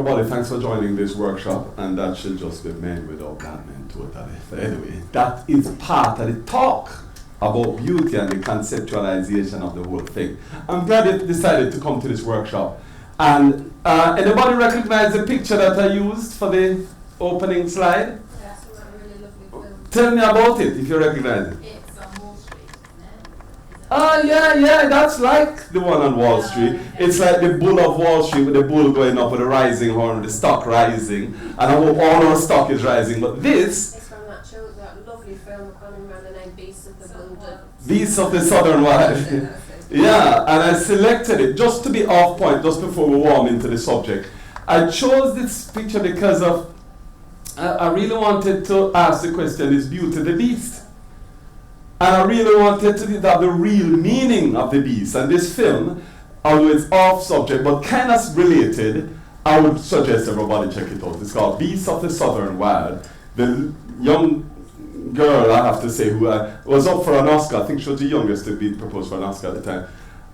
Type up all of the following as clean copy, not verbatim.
everybody, thanks for joining this workshop, and that should just be men without that men totally. But anyway, that is part of the talk about beauty and the conceptualization of the whole thing. I'm glad you decided to come to this workshop. And anybody recognize the picture that I used for the opening slide? Yeah, so a really lovely film. Tell me about it, if you recognize it. It's on Wall Street, isn't it? Yeah, that's like the one on Wall Street. It's like the bull of Wall Street with the bull going up with the rising horn, the stock rising, and I hope all our stock is rising. But this... It's from that lovely film, I can't remember the name, Beasts of the Southern Beasts of the Southern Wild. Yeah, and I selected it just to be off point, just before we warm into the subject. I chose this picture because of, I really wanted to ask the question, is beauty the beast? And I really wanted to have the real meaning of the beast. And this film, although it's off subject, but kind of related, I would suggest everybody check it out. It's called Beasts of the Southern Wild. The young girl, I have to say, who was up for an Oscar. I think she was the youngest to be proposed for an Oscar at the time.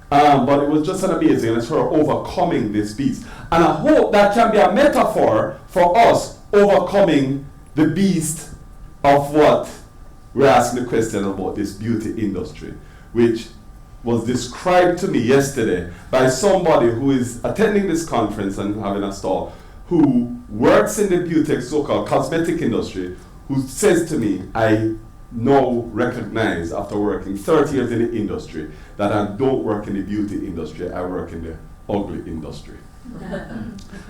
But it was just an amazing, and it's her overcoming this beast. And I hope that can be a metaphor for us overcoming the beast of what we're asking the question about, this beauty industry, which was described to me yesterday by somebody who is attending this conference and having a stall, who works in the beauty, so-called cosmetic industry, who says to me, I now recognize after working 30 years in the industry that I don't work in the beauty industry, I work in the ugly industry.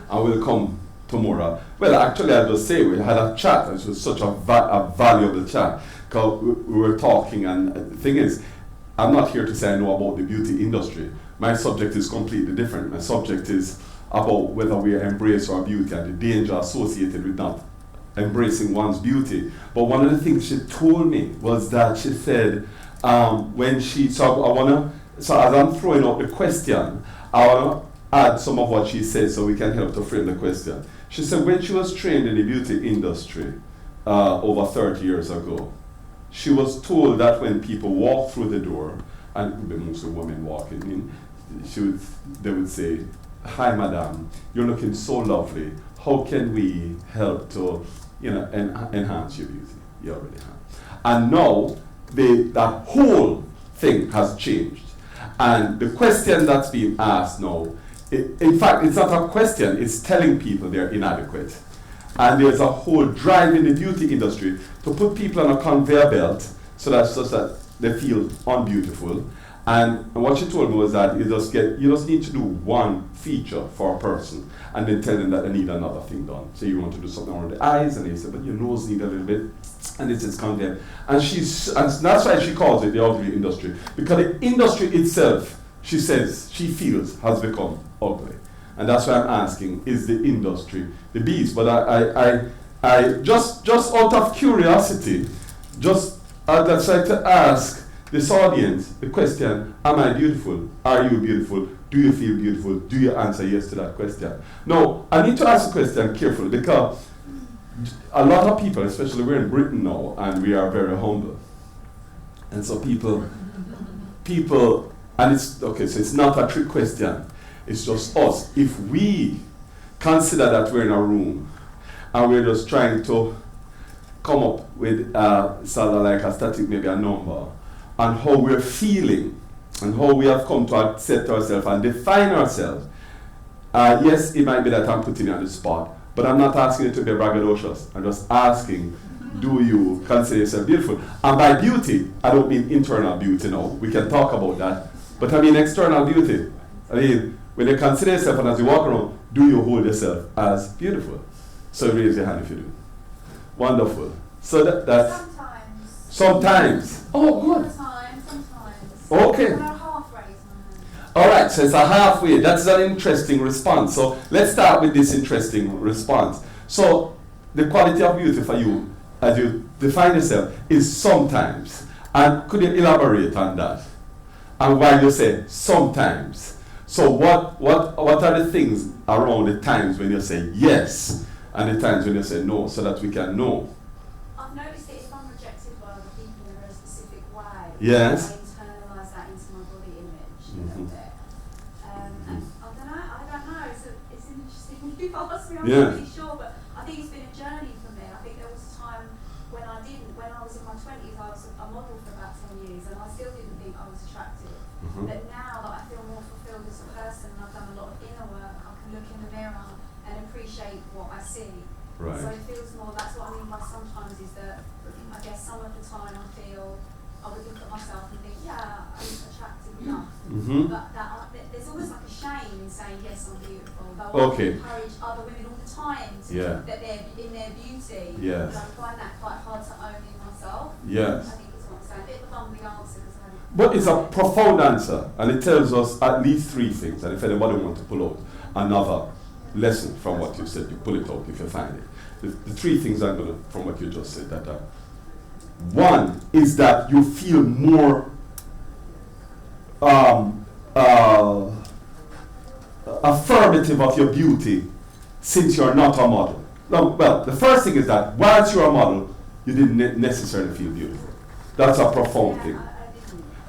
I will come tomorrow. Well, actually, I'll just say we had a chat. It was such a valuable chat, because we were talking, and the thing is, I'm not here to say I know about the beauty industry. My subject is completely different. My subject is about whether we embrace our beauty and the danger associated with not embracing one's beauty. But one of the things she told me was that she said, so as I'm throwing out the question, I want to add some of what she said so we can help to frame the question. She said when she was trained in the beauty industry over 30 years ago, she was told that when people walk through the door, and mostly women walking in, they would say, "Hi, madam, you're looking so lovely. How can we help to, enhance your beauty?" You already have. And now, that whole thing has changed. And the question that's being asked now, in fact, it's not a question, it's telling people they're inadequate. And there's a whole drive in the beauty industry to put people on a conveyor belt so that they feel unbeautiful. And what she told me was that you just need to do one feature for a person and then tell them that they need another thing done. So you want to do something around the eyes, and they say, but your nose needs a little bit, and it's conveyor. And that's why she calls it the ugly industry, because the industry itself, she says, she feels, has become ugly. And that's why I'm asking, is the industry the beast? But I just out of curiosity, I'd like to ask this audience the question, am I beautiful? Are you beautiful? Do you feel beautiful? Do you answer yes to that question? Now, I need to ask the question carefully, because a lot of people, especially we're in Britain now, and we are very humble. And so people, and it's, okay, so it's not a trick question. It's just us. If we consider that we're in a room and we're just trying to come up with sort of like a static, maybe a number, and how we're feeling and how we have come to accept ourselves and define ourselves, yes, it might be that I'm putting you on the spot, but I'm not asking you to be braggadocious. I'm just asking, do you consider yourself beautiful? And by beauty, I don't mean internal beauty now. We can talk about that. But I mean external beauty. I mean, when you consider yourself and as you walk around, do you hold yourself as beautiful? So raise your hand if you do. Wonderful. So that's... Sometimes. Oh, good. Sometimes. Okay. All right, so it's a halfway. That's an interesting response. So let's start with this interesting response. So the quality of beauty for you, as you define yourself, is sometimes. And could you elaborate on that? And why you say sometimes? So what are the things around the times when you say yes and the times when you say no, so that we can know? I've noticed that if I'm rejected by other people in a very specific way, yes, I internalise that into my body image a little bit. And I don't know. It's interesting you've asked me Yeah. not really sure, but I think it's been a journey for me. I think there was a time when I was in my 20s, I was a model for about 10 years, and I still didn't think I was attractive. But now that I feel more fulfilled as a person, and I've done a lot of inner work, I can look in the mirror and appreciate what I see. Right. So it feels more, that's what I mean by sometimes is that, I guess some of the time I feel, I would look at myself and think, yeah, I'm attractive enough. But there's almost like a shame in saying, yes, I'm beautiful. Though I Okay. encourage other women all the time to Yeah. that they're in their beauty. Yes. But I find that quite hard to own in myself. Yes. I think it's what I'm saying. A bit of a bumbling answer because I haven't. But it's a profound answer, and it tells us at least three things. And if anybody wants to pull out another lesson from what you said, you pull it out if you find it. The three things I'm going to, from what you just said, that one is that you feel more affirmative of your beauty since you're not a model. No, well, the first thing is that whilst you're a model, you didn't necessarily feel beautiful. That's a profound thing.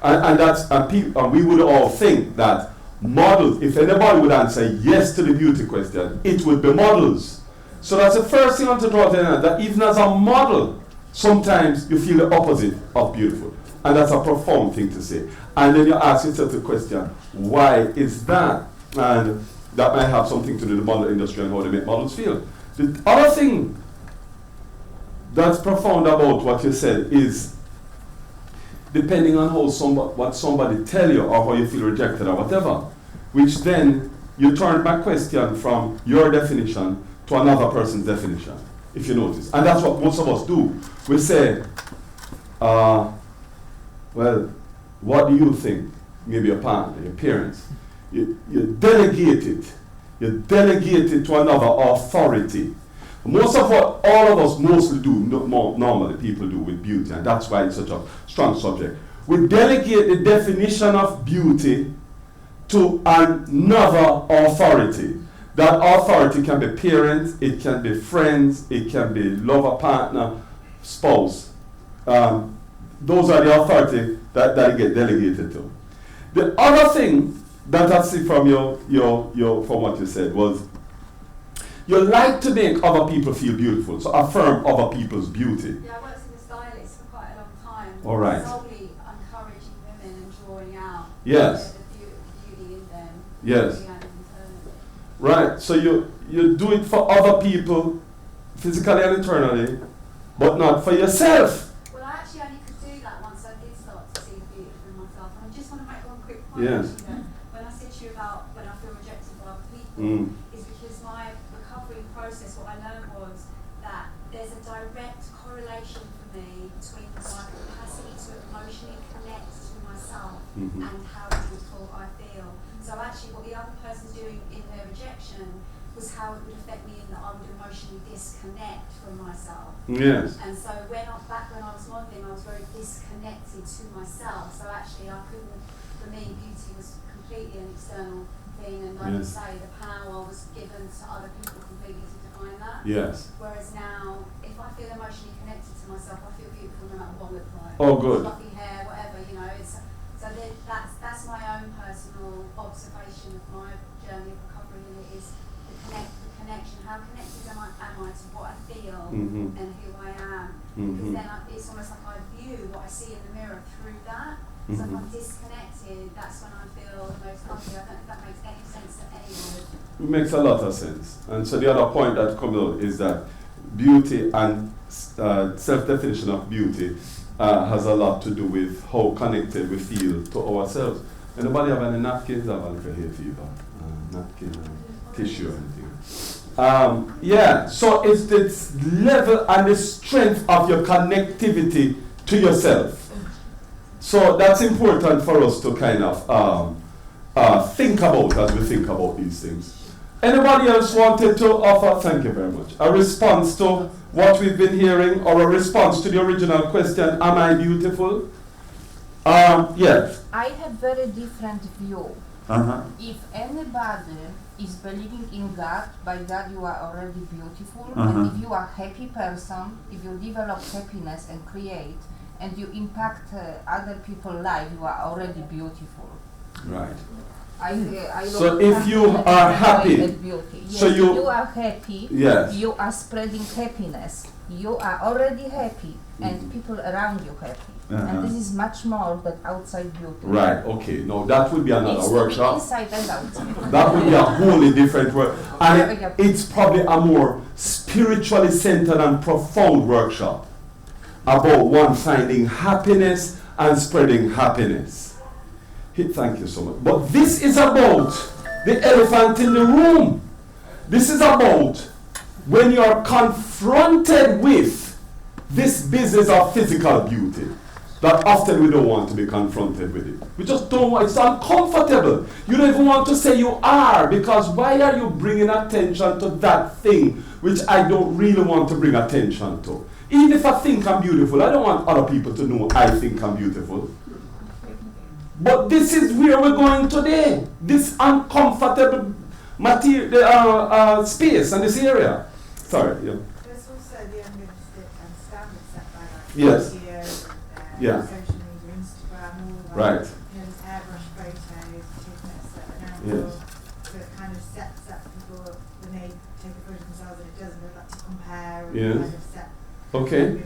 And we would all think that models, if anybody would answer yes to the beauty question, it would be models. So that's the first thing I want to draw attention, that even as a model, sometimes you feel the opposite of beautiful. And that's a profound thing to say. And then you ask yourself the question, why is that? And that might have something to do with the model industry and how they make models feel. The other thing that's profound about what you said is, depending on how what somebody tell you or how you feel rejected or whatever, which then you turn back question from your definition to another person's definition, if you notice. And that's what most of us do. We say, well, what do you think? Maybe your partner, your parents. You delegate it. You delegate it to another authority. Most of what all of us mostly do, normally people do with beauty, and that's why it's such a strong subject. We delegate the definition of beauty to another authority. That authority can be parents, it can be friends, it can be lover, partner, spouse. Those are the authority that get delegated to. The other thing that I see from from what you said was, you like to make other people feel beautiful, so affirm other people's beauty. Yeah, I worked as a stylist for quite a long time. All right. Solely encouraging women and drawing out Yes. the beauty in them. Yes. And internally. Right, so you do it for other people, physically and internally, but not for yourself. Well, I actually only could do that once I did start to see the beauty in myself. And I just want to make one quick point. Yes. Actually, that when I said to you about when I feel rejected by other people, is because my recovery process, what I learned was that there's a direct correlation for me between my capacity to emotionally connect to myself and how beautiful I feel. So actually what the other person's doing in their rejection was how it would affect me in that I would emotionally disconnect from myself. Yes. And so back when I was modelling, I was very disconnected to myself. So actually I couldn't, for me, beauty was completely an external thing, and like you say, the power was given to other people completely to define that. Yes. Whereas now, if I feel emotionally connected to myself, I feel beautiful no matter what I look like. Oh, good. Fluffy hair, whatever, that's my own personal observation of my journey of recovery, and it is the connection. How connected am I to what I feel and who I am? Because then it's almost like I view what I see in the mirror through that. So if I'm disconnected, that's when I feel the most ugly. I don't know if that makes any sense to anyone. It makes a lot of sense. And so the other point that comes out is that beauty and self-definition of beauty has a lot to do with how connected we feel to ourselves. Anybody have any napkins? I have any hair fever. Napkin, tissue, or anything. Yeah, so it's this level and the strength of your connectivity to yourself. So that's important for us to kind of think about as we think about these things. Anybody else wanted to offer, thank you very much, a response to what we've been hearing, or a response to the original question, am I beautiful? Yes. I have very different view. If anybody is believing in God, by God you are already beautiful, and if you are a happy person, if you develop happiness and create, and you impact other people's life, you are already beautiful. Right. I So look if you at are happy, at beauty. Yes, so you are happy, yes, you are spreading happiness. You are already happy, and people around you happy. And this is much more than outside beauty. right, okay, no, that would be another It's workshop. inside and outside. That would be a wholly different work. And it's probably a more spiritually centered and profound workshop about one finding happiness and spreading happiness. Thank you so much. But this is about the elephant in the room. This is about when you are confronted with this business of physical beauty, that often we don't want to be confronted with it. We just don't want, it's uncomfortable. You don't even want to say you are, because why are you bringing attention to that thing which I don't really want to bring attention to? Even if I think I'm beautiful, I don't want other people to know I think I'm beautiful. But this is where we're going today. This uncomfortable material, space and this area. Sorry. Yeah. There's also the unrealistic standards set by like Yes. videos and Yeah. social media, Instagram, all of that. Right. You know, there's airbrush photos taken at a certain Yes. angle. So it kind of sets up people when they take a photo of themselves and it doesn't look like to compare and Yes. kind of set. Okay.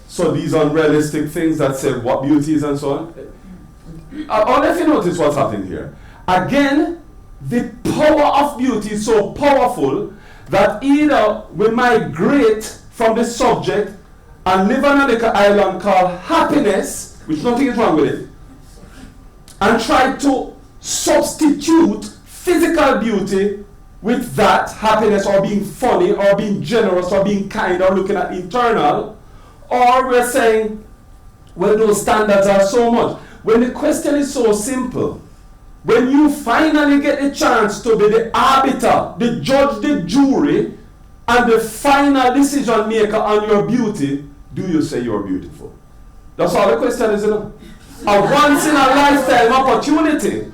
So these unrealistic things that say what beauty is and so on. I wonder if you notice what's happening here. Again, the power of beauty is so powerful that either we migrate from the subject and live on a little island called happiness, which nothing is wrong with it, and try to substitute physical beauty with that happiness, or being funny, or being generous, or being kind, or looking at internal, or we're saying, well, those standards are so much. When the question is so simple, when you finally get a chance to be the arbiter, the judge, the jury, and the final decision maker on your beauty, do you say you're beautiful? That's all the question is, you know? A once in a lifetime opportunity.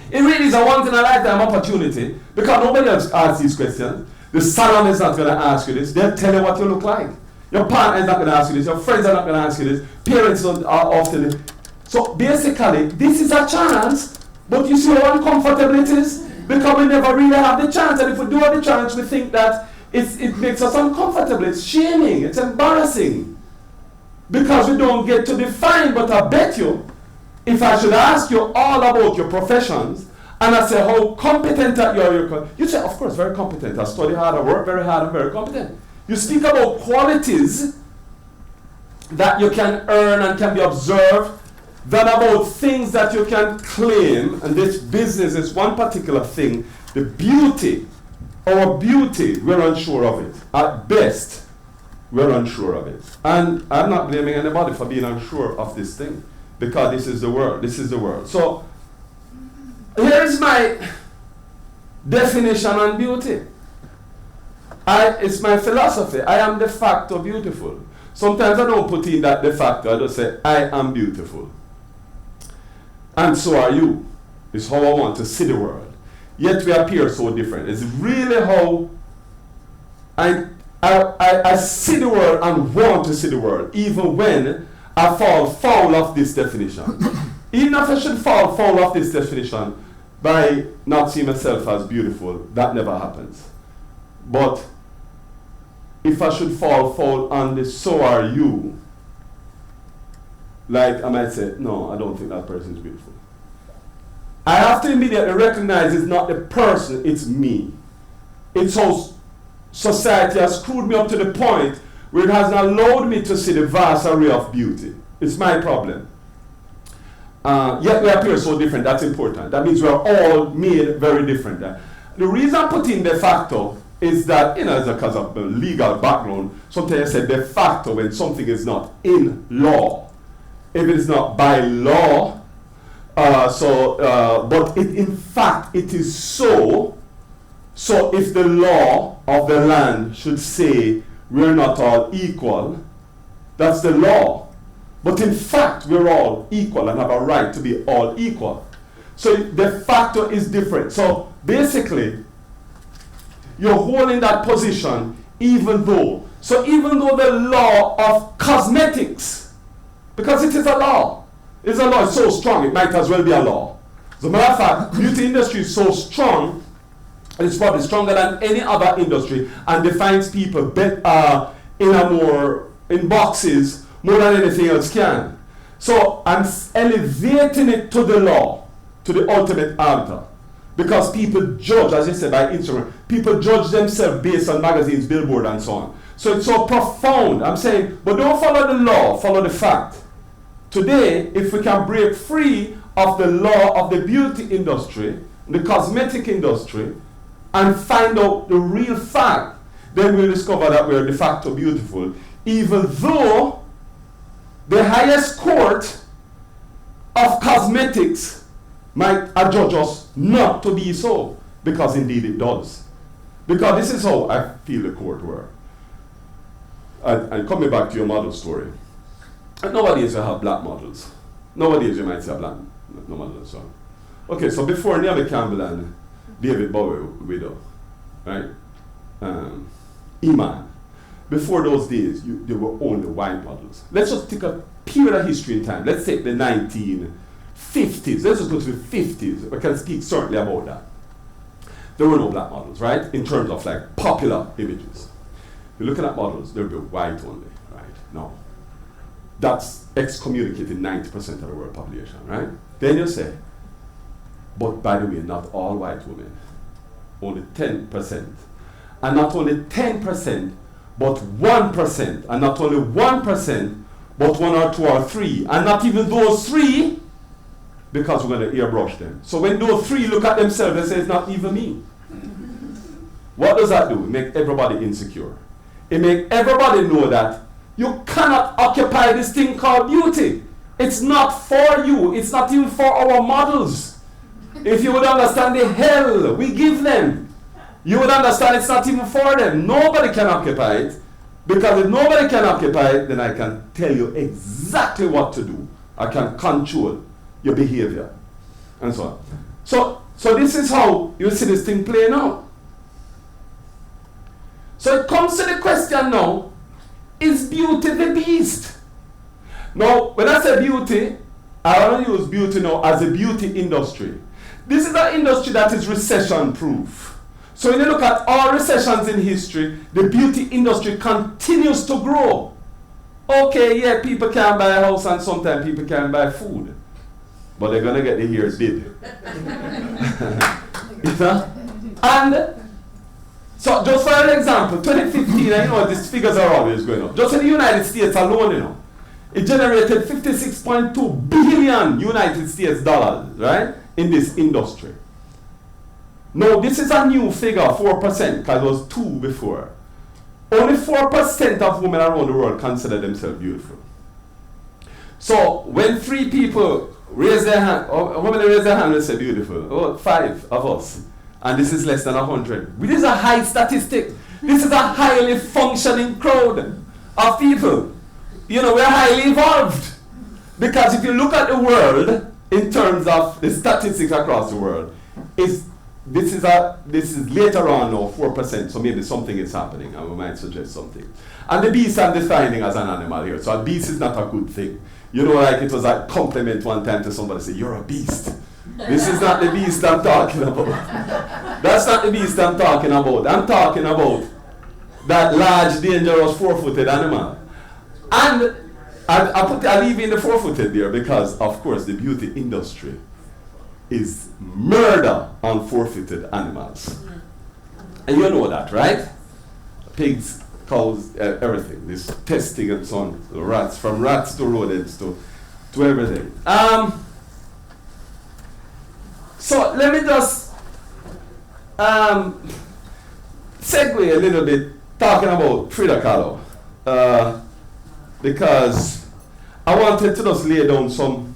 It really is a once in a lifetime opportunity, because nobody else asks these questions. The salon is not going to ask you this. They'll tell you what you look like. Your partner is not going to ask you this. Your friends are not going to ask you this. Parents are often. So basically, this is a chance, but you see how uncomfortable it is? Because we never really have the chance. And if we do have the chance, we think that it makes us uncomfortable. It's shaming. It's embarrassing. Because we don't get to define. But I bet you, if I should ask you all about your professions, and I say how competent you are, you say, of course, very competent. I study hard, I work very hard, I'm very competent. You speak about qualities that you can earn and can be observed, than about things that you can claim. And this business is one particular thing. The beauty, our beauty, we're unsure of it. At best, we're unsure of it. And I'm not blaming anybody for being unsure of this thing, because this is the world. This is the world. So here's my definition on beauty. It's my philosophy. I am de facto beautiful. Sometimes I don't put in that de facto. I just say, I am beautiful. And so are you. It's how I want to see the world. Yet we appear so different. It's really how I see the world and want to see the world, even when I fall foul of this definition. Even if I should fall foul of this definition by not seeing myself as beautiful, that never happens. But if I should fall foul on the so are you, like I might say, no, I don't think that person is beautiful. I have to immediately recognize it's not the person, it's me. It's how society has screwed me up to the point where it has not allowed me to see the vast array of beauty. It's my problem. Yet we appear so different, that's important. That means we are all made very different. The reason I put in de facto is that, it's because of the legal background. Sometimes I say de facto when something is not in law. If it is not by law, but in fact it is so. So if the law of the land should say we're not all equal, that's the law. But in fact we're all equal and have a right to be all equal. So de facto is different. So basically, you're holding that position even though the law of cosmetics, because it is a law. It's a law, it's so strong, it might as well be a law. As a matter of fact, beauty industry is so strong, it's probably stronger than any other industry, and defines people in boxes more than anything else can. So I'm elevating it to the law, to the ultimate arbiter. Because people judge, as I said, by Instagram, people judge themselves based on magazines, billboard, and so on. So it's so profound. I'm saying, but don't follow the law, follow the fact. Today, if we can break free of the law of the beauty industry, the cosmetic industry, and find out the real fact, then we'll discover that we're de facto beautiful, even though the highest court of cosmetics might adjudge us not to be so, because indeed it does. Because this is how I feel the court were. And coming back to your model story, nowadays you have black models. Nowadays you might say a black model and so on. Okay, so before Naomi Campbell and David Bowie widow, right? Iman. Before those days, they were only white models. Let's just take a period of history in time. Let's take the 1950s. Let's just go to the 50s. We can speak certainly about that. There were no black models, right? In terms of like popular images. You're looking at models, they'll be white only, right? No. That's excommunicating 90% of the world population, right? Then you say, but by the way, not all white women. Only 10%. And not only 10%, but 1%. And not only 1%, but 1 or 2 or 3. And not even those 3, because we're going to airbrush them. So when those 3 look at themselves, they say, it's not even me. What does that do? It makes everybody insecure. It makes everybody know that you cannot occupy this thing called beauty. It's not for you. It's not even for our models. If you would understand the hell we give them, you would understand it's not even for them. Nobody can occupy it. Because if nobody can occupy it, then I can tell you exactly what to do. I can control your behavior. And so on. So this is how you see this thing playing out. So it comes to the question now, is beauty the beast? Now, when I say beauty, I want to use beauty now as a beauty industry. This is an industry that is recession-proof. So when you look at all recessions in history, the beauty industry continues to grow. Okay, yeah, people can buy a house and sometimes people can buy food. But they're going to get the ears did. You know? And so just for an example, 2015, I know these figures are always going up. Just in the United States alone, you know, it generated 56.2 billion United States dollars, right, in this industry. Now, this is a new figure, 4%, because it was 2 before. Only 4% of women around the world consider themselves beautiful. So, when 3 people raise their hand, or women raise their hand and say beautiful, 5 of us, and this is less than 100. This is a high statistic. This is a highly functioning crowd of people. You know, we're highly evolved. Because if you look at the world, in terms of the statistics across the world, this is later on now 4%, so maybe something is happening and we might suggest something. And the beast I'm defining as an animal here, so a beast is not a good thing. You know, like it was a compliment one time to somebody, say, you're a beast. This is not the beast I'm talking about. That's not the beast I'm talking about. I'm talking about that large, dangerous 4-footed animal. And I leave in the 4-footed there because, of course, the beauty industry is murder on 4-footed animals. And you know that, right? Pigs, cows, everything. This testing and so on. Rats, from rats to rodents to everything. So let me just segue a little bit talking about Frida Kahlo. Because I wanted to just lay down some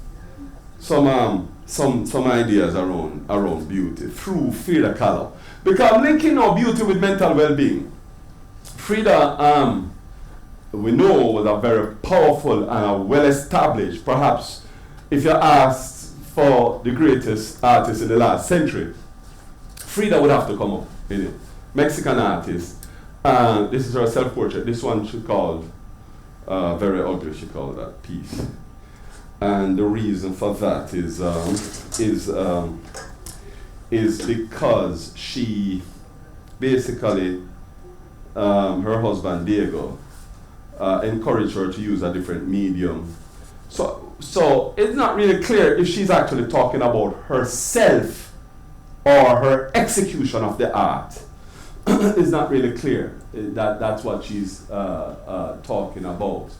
ideas around beauty through Frida Kahlo. Because I'm linking now beauty with mental well-being. Frida, we know, was a very powerful and a well-established, perhaps if you asked for the greatest artist in the last century, Frida would have to come up in it. Mexican artist. This is her self-portrait. This one she called Very Ugly, she called that piece. And the reason for that is because she basically, her husband Diego, encouraged her to use a different medium. So it's not really clear if she's actually talking about herself or her execution of the art. It's not really clear that's what she's talking about.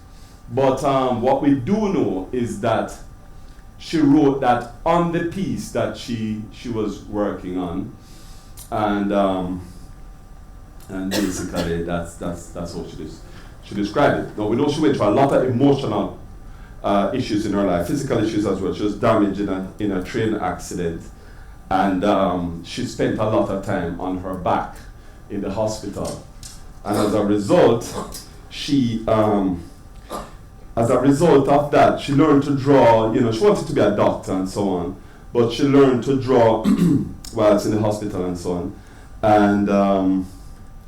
But what we do know is that she wrote that on the piece that she was working on, and basically that's how she described it. Now we know she went through a lot of emotional issues in her life, physical issues as well. She was damaged in a train accident, and she spent a lot of time on her back in the hospital. And as a result, she of that, she learned to draw. She wanted to be a doctor and so on, but she learned to draw while it's in the hospital and so on. And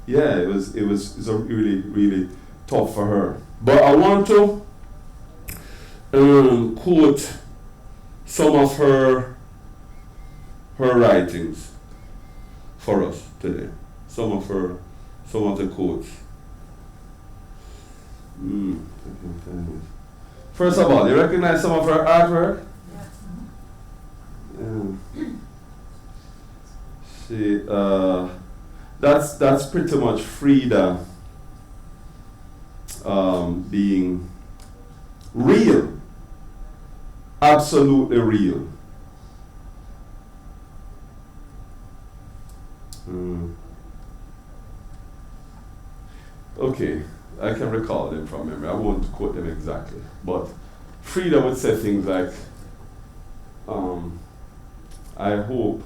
it was a really, really tough for her. But I want to quote some of her writings for us today. Some of the quotes. First of all, you recognize some of her artwork? Yeah. That's pretty much Frida being real, absolutely real. Okay, I can recall them from memory. I won't quote them exactly, but Frida would say things like, I hope.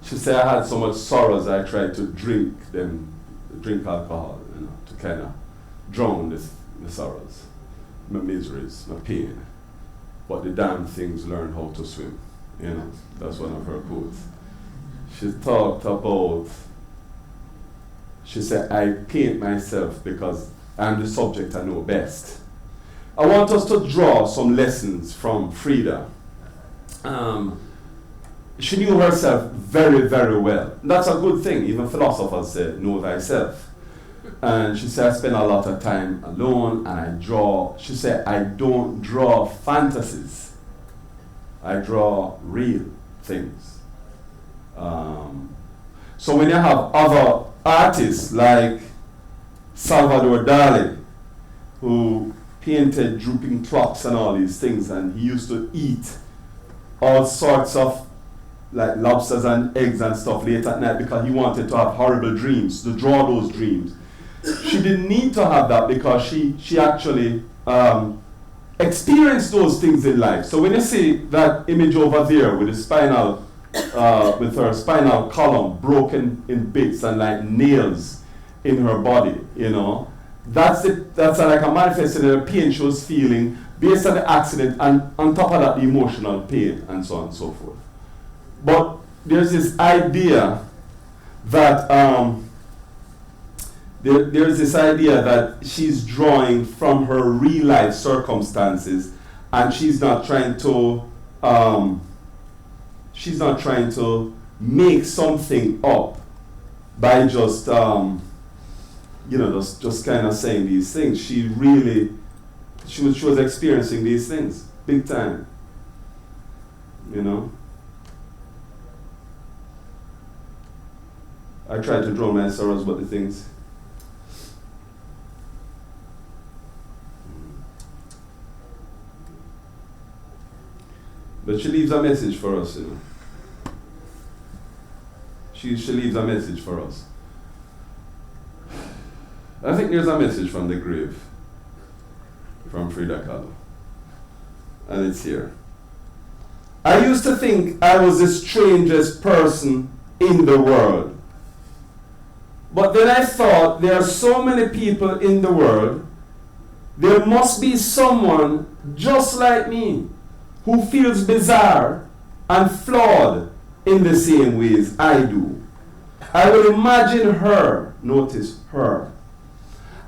She said, I had so much sorrows I tried to drink alcohol, to kind of drown the sorrows, my miseries, my pain. But the damn things learn how to swim. That's one of her quotes. She talked about, she said, I paint myself because I'm the subject I know best. I want us to draw some lessons from Frida. She knew herself very, very well. That's a good thing. Even philosophers say, know thyself. And she said, I spend a lot of time alone and I draw. She said, I don't draw fantasies. I draw real things. So when you have other artists like Salvador Dali, who painted drooping clocks and all these things, and he used to eat all sorts of like lobsters and eggs and stuff late at night because he wanted to have horrible dreams, to draw those dreams. She didn't need to have that because she actually experienced those things in life. So when you see that image over there with the with her spinal column broken in bits and like nails in her body, that's like a manifestation of the pain she was feeling based on the accident, and on top of that the emotional pain and so on and so forth. But there's this idea that there's this idea that she's drawing from her real life circumstances, and she's not trying to make something up by just just kind of saying these things. She was experiencing these things big time. I tried to draw my sorrows, but the things. But she leaves a message for us, She leaves a message for us. I think there's a message from the grave, from Frida Kahlo. And it's here. I used to think I was the strangest person in the world. But then I thought, there are so many people in the world, there must be someone just like me who feels bizarre and flawed in the same ways I do. I will imagine her, notice her,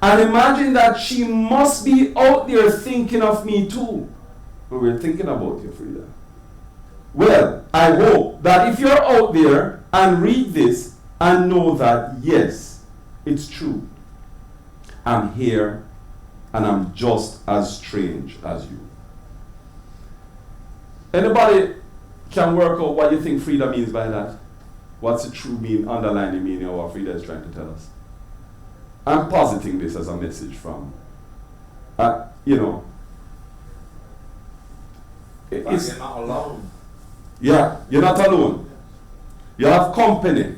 And imagine that she must be out there thinking of me too. But we're thinking about you, Frida. Well, I hope that if you're out there and read this and know that, yes, it's true. I'm here and I'm just as strange as you. Anybody can work out what you think Frida means by that? What's the true underlying meaning of what Frida is trying to tell us? I'm positing this as a message from, you're not alone. Yeah, you're not alone. You have company.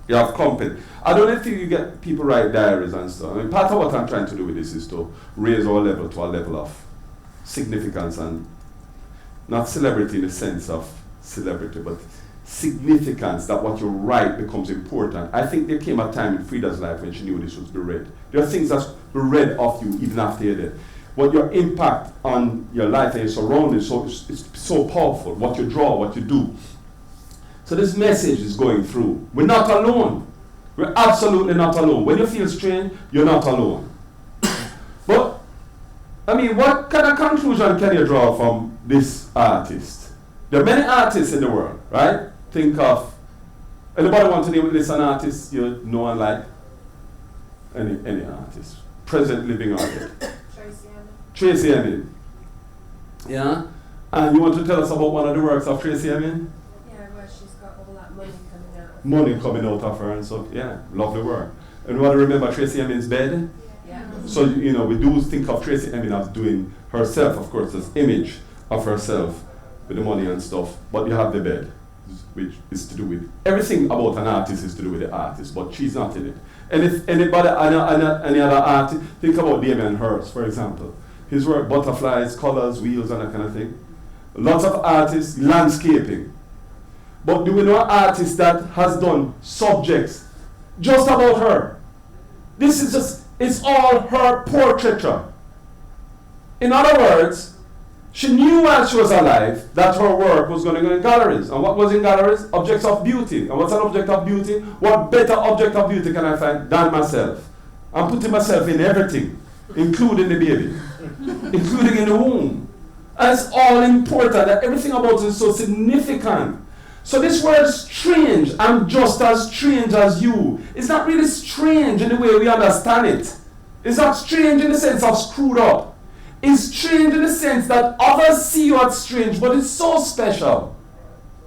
You have company. I don't think you get people write diaries and stuff. I mean, part of what I'm trying to do with this is to raise our level to a level of significance, and not celebrity in the sense of celebrity, but significance, that what you write becomes important. I think there came a time in Frida's life when she knew this was be read. There are things that were read of you even after you're dead. What your impact on your life and your surroundings, so it's so powerful. What you draw, what you do. So this message is going through. We're not alone. We're absolutely not alone. When you feel strange, you're not alone. But, I mean, what kind of conclusion can you draw from this artist? There are many artists in the world, right? Think of, anybody want to name this an artist you know and like? Any artist. Present, living, or dead. Tracy Emin. Yeah? And you want to tell us about one of the works of Tracy Emin? Yeah, where she's got all that money coming out. Money coming out of her and stuff. Yeah, lovely work. And you want to remember Tracy Emin's bed? Yeah. So, we do think of Tracy Emin as doing herself, of course, this image of herself with the money and stuff. But you have the bed, which is to do with, everything about an artist is to do with the artist, but she's not in it. And if anybody, any other artist, think about Damien Hirst, for example. His work, butterflies, colors, wheels, and that kind of thing. Lots of artists, landscaping. But do we know an artist that has done subjects just about her? This is just, it's all her portraiture. In other words, she knew while she was alive that her work was going to go in galleries. And what was in galleries? Objects of beauty. And what's an object of beauty? What better object of beauty can I find than myself? I'm putting myself in everything, including the baby, including in the womb. And it's all important, that everything about it is so significant. So this word strange, I'm just as strange as you. It's not really strange in the way we understand it. It's not strange in the sense of screwed up. It's strange in the sense that others see you as strange, but it's so special.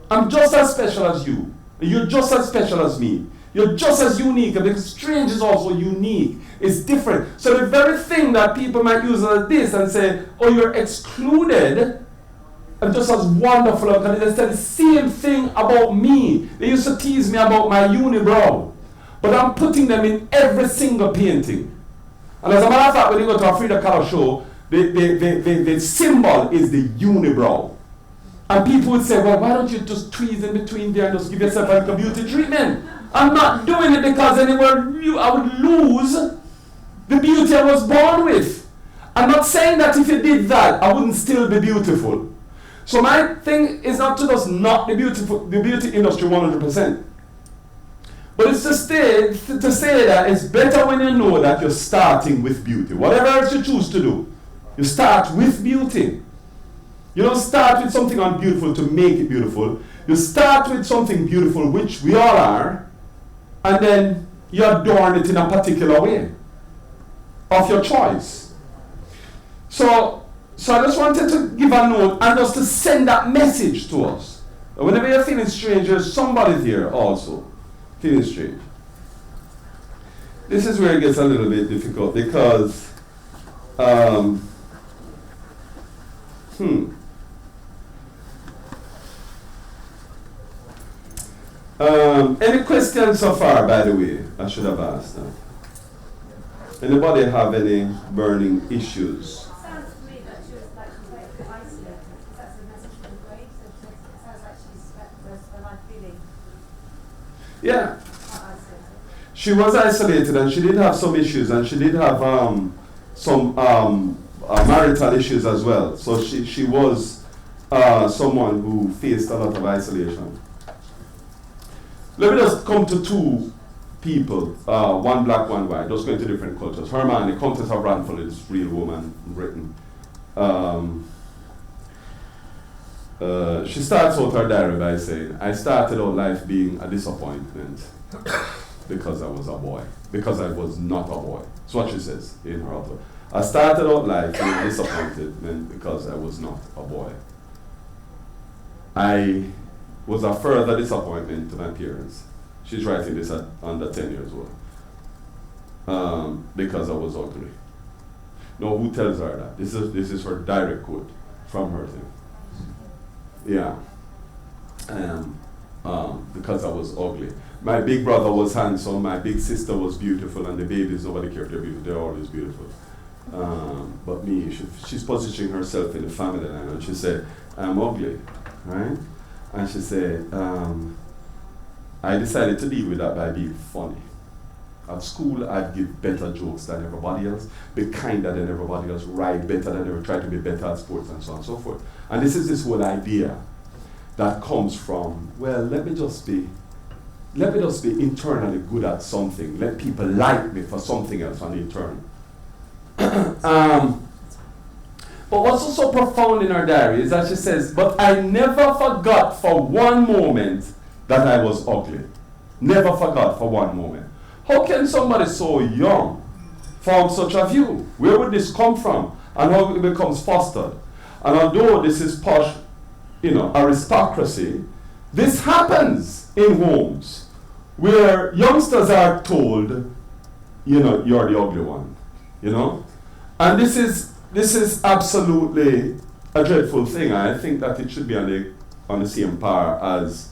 I'm just as special as you. You're just as special as me. You're just as unique, because strange is also unique. It's different. So the very thing that people might use as this and say, oh, you're excluded, I'm just as wonderful, because they said the same thing about me. They used to tease me about my unibrow, but I'm putting them in every single painting. And as a matter of fact, when you go to a Frida Kahlo show, the symbol is the unibrow. And people would say, well, why don't you just tweeze in between there and just give yourself like a beauty treatment? I'm not doing it because anywhere I would lose the beauty I was born with. I'm not saying that if you did that, I wouldn't still be beautiful. So my thing is not to just knock the beauty industry 100%. But it's to say that it's better when you know that you're starting with beauty. Whatever else you choose to do, you start with beauty. You don't start with something unbeautiful to make it beautiful. You start with something beautiful, which we all are, and then you adorn it in a particular way of your choice. So I just wanted to give a note and just to send that message to us. Whenever you're feeling strange, there's somebody there also feeling strange. This is where it gets a little bit difficult because any questions so far, by the way? I should have asked that. Anybody have any burning issues? It sounds to me that she was like quite isolated. That's the message from the grave. So it sounds like she's her life feeling Yeah. quite isolated. She was isolated and she did have some issues, and she did have some marital issues as well. So she was someone who faced a lot of isolation. Let me just come to two people, one black, one white, just going to different cultures. Her man, the Countess of Ranford, is real woman in Britain. She starts out her diary by saying, I started out life being a disappointment because I was a boy, because I was not a boy. That's what she says in her author. I started out life being a disappointment because I was not a boy. I was a further disappointment to my parents. She's writing this at under 10 years old. Because I was ugly. No, who tells her that? This is her direct quote from her thing. Yeah. Because I was ugly. My big brother was handsome, my big sister was beautiful, and the babies, nobody cared, they're always beautiful. But me, she's positioning herself in the family line, and she said, I'm ugly, right? And she said, I decided to deal with that by being funny. At school, I'd give better jokes than everybody else, be kinder than everybody else, write better than everybody, try to be better at sports, and so on and so forth. And this is this whole idea that comes from, well, let me just be internally good at something. Let people like me for something else on the internal. But what's also profound in her diary is that she says, but I never forgot for one moment that I was ugly. Never forgot for one moment. How can somebody so young form such a view? Where would this come from? And how it becomes fostered? And although this is posh, aristocracy, this happens in homes where youngsters are told, you're the ugly one, And this is absolutely a dreadful thing. I think that it should be on the same par as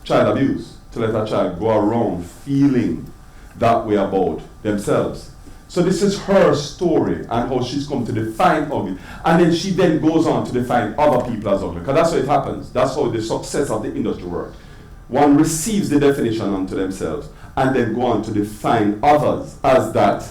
child abuse, to let a child go around feeling that way about themselves. So this is her story and how she's come to define ugly. And then she then goes on to define other people as ugly. Because that's how it happens. That's how the success of the industry works. One receives the definition onto themselves and then go on to define others as that,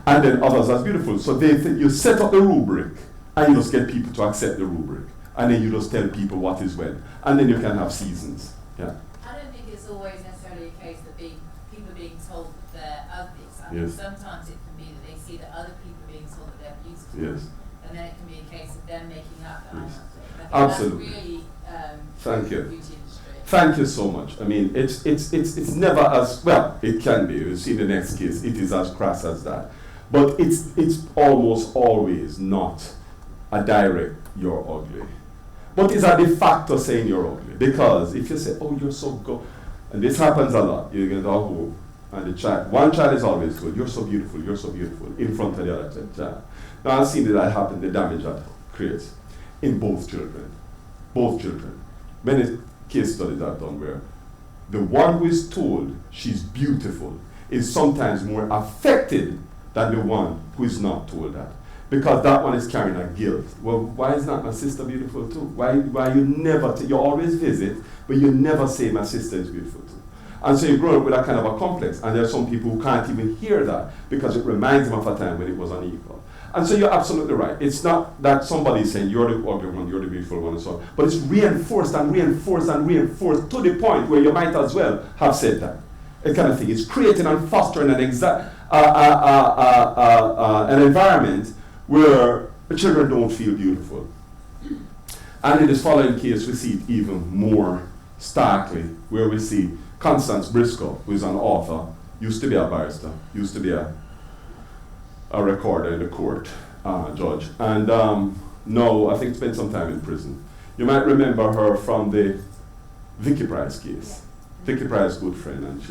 and then others as beautiful. So you set up the rubric and you just get people to accept the rubric. And then you just tell people what is when. And then you can have seasons. Yeah. I don't think it's always necessarily a case that people are being told that they're ugly. I mean, sometimes it can be that they see that other people are being told that they're beautiful. Yes. And then it can be a case of them making up that I'm ugly. I think Absolutely. That's really Thank you. the beauty industry. Thank you so much. I mean, it's never as, well, it can be. You see the next case, it is as crass as that. But it's almost always not a direct, you're ugly. But it's a de facto saying you're ugly. Because if you say, oh, you're so good, and this happens a lot, you get all home, and one child is always good, you're so beautiful, in front of the other child. Now I've seen that happen, the damage that creates in both children. Many case studies I've done where the one who is told she's beautiful is sometimes more affected than the one who is not told that. Because that one is carrying a guilt. Well, why is not my sister beautiful too? Why you never, you always visit, but you never say my sister is beautiful too. And so you grow up with that kind of a complex. And there are some people who can't even hear that because it reminds them of a time when it was unequal. And so you're absolutely right. It's not that somebody is saying you're the ugly one, you're the beautiful one, and so on. But it's reinforced and reinforced and reinforced to the point where you might as well have said that. That kind of thing. It's creating and fostering an environment where the children don't feel beautiful. And in this following case, we see it even more starkly, where we see Constance Briscoe, who is an author, used to be a barrister, used to be a recorder in the court, judge, and now I think spent some time in prison. You might remember her from the Vicky Price case. Vicky Price, good friend, and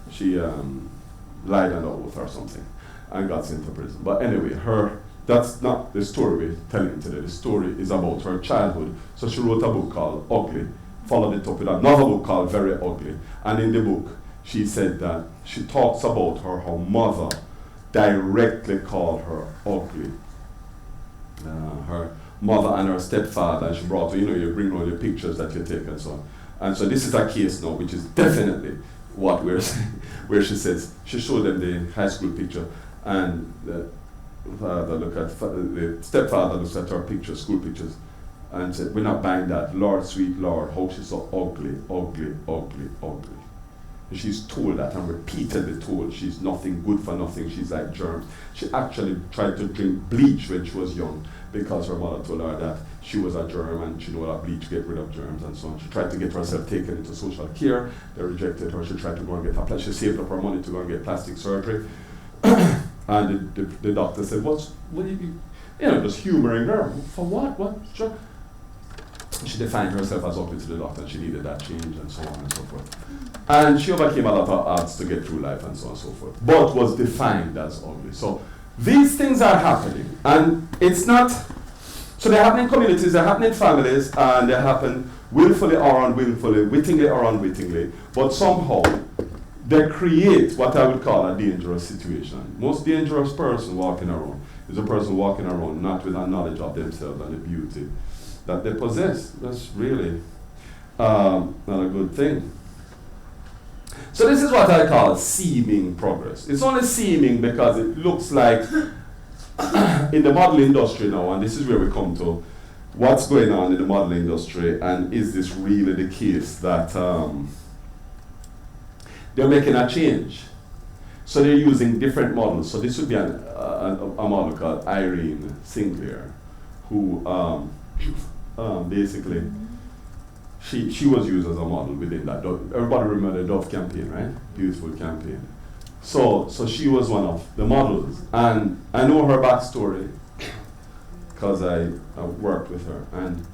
she lied on oath or something and got sent to prison. But anyway, that's not the story we're telling today. The story is about her childhood. So she wrote a book called Ugly, followed it up with another book called Very Ugly. And in the book, she said that she talks about her mother directly called her ugly. Her mother and her stepfather, and she brought her, you bring all your pictures that you take and so on. And so this is a case now, which is definitely what we're saying, where she says, she showed them the high school picture, and the stepfather looks at her picture, school pictures, and said, we're not buying that. Lord, sweet Lord, how she's so ugly, ugly, ugly, ugly. She's told that and repeatedly told she's nothing, good for nothing, she's like germs. She actually tried to drink bleach when she was young because her mother told her that she was a germ and she knew that bleach get rid of germs and so on. She tried to get herself taken into social care. They rejected her. She tried to go and get her she saved up her money to go and get plastic surgery. And the doctor said, what do you just humoring her. For what? What? Sure. She defined herself as ugly to the doctor and she needed that change and so on and so forth. And she overcame a lot of odds to get through life and so on and so forth, but was defined as ugly. So these things are happening, and it's not, so they happen in communities, they happen in families, and they happen willfully or unwillfully, wittingly or unwittingly, but somehow they create what I would call a dangerous situation. Most dangerous person walking around is a person walking around not with a knowledge of themselves and the beauty that they possess. That's really not a good thing. So this is what I call seeming progress. It's only seeming because it looks like in the model industry now, and this is where we come to what's going on in the model industry, and is this really the case that they're making a change. So they're using different models. So this would be a model called Irene Sinclair, who basically, she was used as a model within that. Everybody remember the Dove campaign, right? Beautiful campaign. So she was one of the models. And I know her backstory because I worked with her. And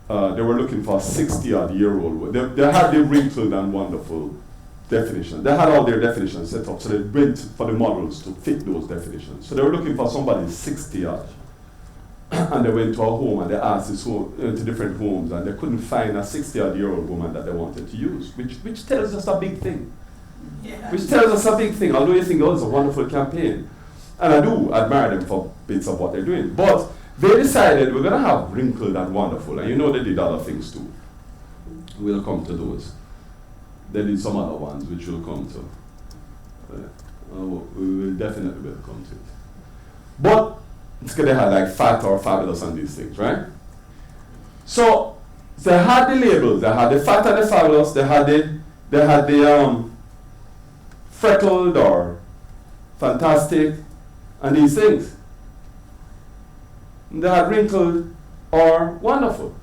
they were looking for a 60-odd-year-old. They had the wrinkled and wonderful definition. They had all their definitions set up, so they went for the models to fit those definitions. So they were looking for somebody 60-odd. And they went to a home and they asked this home, to different homes, and they couldn't find a 60-odd-year-old woman that they wanted to use, which tells us a big thing. Yeah. Which tells us a big thing, although you think, oh, it's a wonderful campaign. And I do admire them for bits of what they're doing. But they decided we're going to have wrinkled and wonderful, and you know they did other things too. We'll come to those. They did some other ones, which we'll come to. We will definitely come to it. But it's because they had like fat or fabulous and these things, right? So they had the labels. They had the fat and the fabulous. They had the freckled or fantastic and these things. And they had wrinkled or wonderful.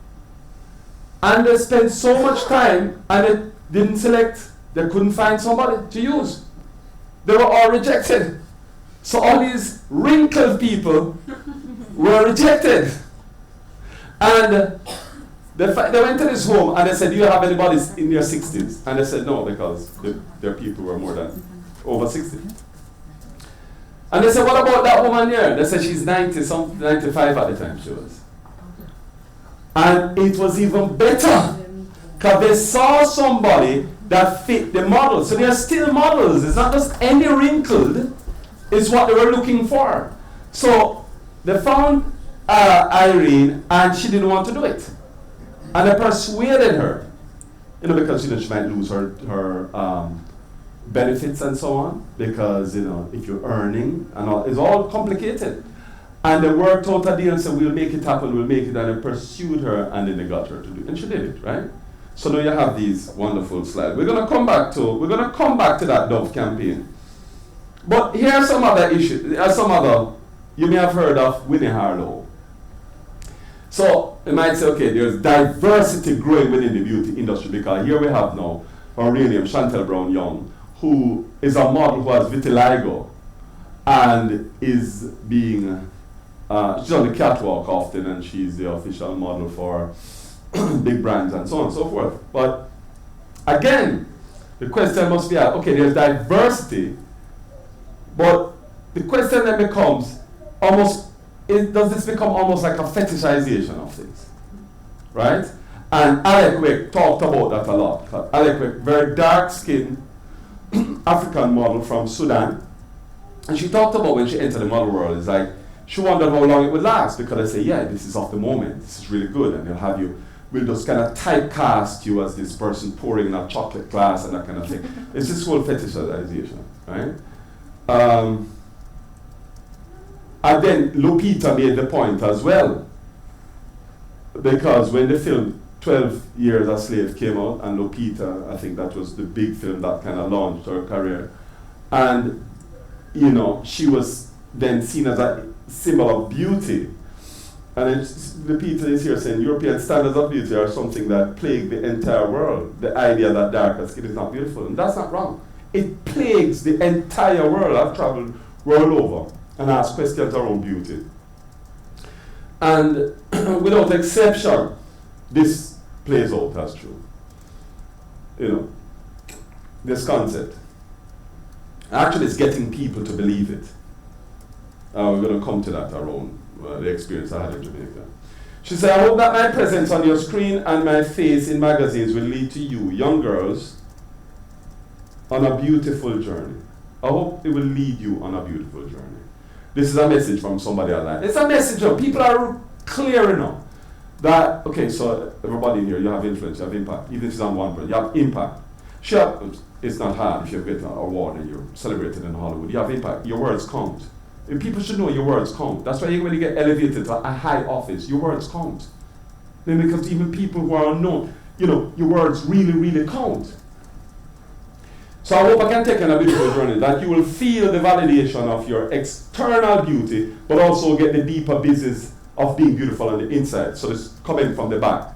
And they spent so much time and they didn't select. They couldn't find somebody to use. They were all rejected. So all these wrinkled people were rejected. And they went to this home and they said, do you have anybody in their 60s? And they said no, because their people were more than over 60. And they said, what about that woman there? They said she's 95 at the time she was. And it was even better because they saw somebody that fit the model. So they're still models. It's not just any wrinkled. It's what they were looking for. So they found Irene, and she didn't want to do it. And they persuaded her, because she might lose her benefits and so on, because if you're earning and all, it's all complicated. And they worked out a deal and said, we'll make it happen, we'll make it, and they pursued her, and then they got her to do it, and she did it, right? So now you have these wonderful slides. We're gonna come back to that Dove campaign. But here are some other issues. You may have heard of Winnie Harlow. So you might say, okay, there's diversity growing within the beauty industry, because here we have now her real name, Chantel Brown Young, who is a model who has vitiligo and is being, she's on the catwalk often, and she's the official model for big brands and so on and so forth. But again, the question must be, okay, there's diversity, but the question then becomes does this become almost like a fetishization of things, right? And Alec Wick talked about that a lot. Alec Wick, very dark-skinned African model from Sudan, and she talked about when she entered the model world, it's like she wondered how long it would last, because they say, yeah, this is of the moment, this is really good, and we'll just kind of typecast you as this person pouring in a chocolate glass and that kind of thing. It's this whole fetishization, right? And then Lupita made the point as well, because when they filmed 12 Years a Slave came out, and Lupita, I think that was the big film that kind of launched her career. And, you know, she was then seen as a symbol of beauty. And Lupita is here saying European standards of beauty are something that plague the entire world. The idea that darker skin is not beautiful. And that's not wrong. It plagues the entire world. I've traveled world over and asked questions around beauty. And without exception, this plays out as true. You know, this concept. Actually, it's getting people to believe it. We're going to come to that around the experience I had in Jamaica. She said, I hope that my presence on your screen and my face in magazines will lead to you, young girls, on a beautiful journey. I hope it will lead you on a beautiful journey. This is a message from somebody online. It's a message of people are clear enough that, okay, so everybody in here, you have influence, you have impact. Even if it's on one person, you have impact. Sure, it's not hard if you get an award and you're celebrated in Hollywood. You have impact. Your words count. And people should know your words count. That's why when you get elevated to a high office, your words count. Then because even people who are unknown, you know, your words really, really count. So I hope I can take on a beautiful journey that you will feel the validation of your external beauty, but also get the deeper business of being beautiful on the inside. So this coming from the back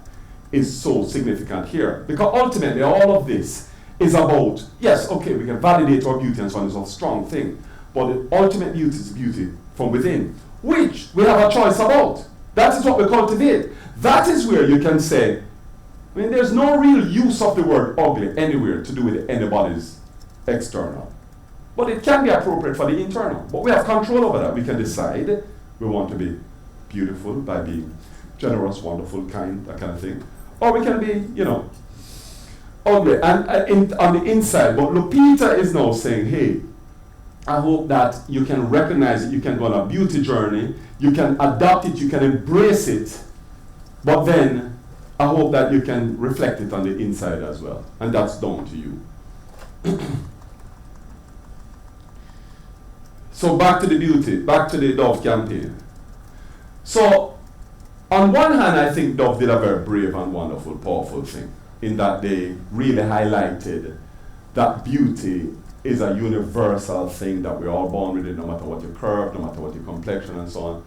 is so significant here. Because ultimately all of this is about, yes, okay, we can validate our beauty and so on, it's a strong thing. But the ultimate beauty is beauty from within, which we have a choice about. That is what we cultivate. That is where you can say, I mean, there's no real use of the word ugly anywhere to do with anybody's external. But it can be appropriate for the internal. But we have control over that. We can decide we want to be beautiful by being generous, wonderful, kind, that kind of thing. Or we can be, you know, ugly. And on the inside, but Lupita is now saying, hey, I hope that you can recognize it, you can go on a beauty journey, you can adopt it, you can embrace it, but then I hope that you can reflect it on the inside as well. And that's down to you. So back to the beauty, back to the Dove campaign. So on one hand, I think Dove did a very brave and wonderful, powerful thing in that they really highlighted that beauty is a universal thing that we're all born with it, no matter what your curve, no matter what your complexion, and so on,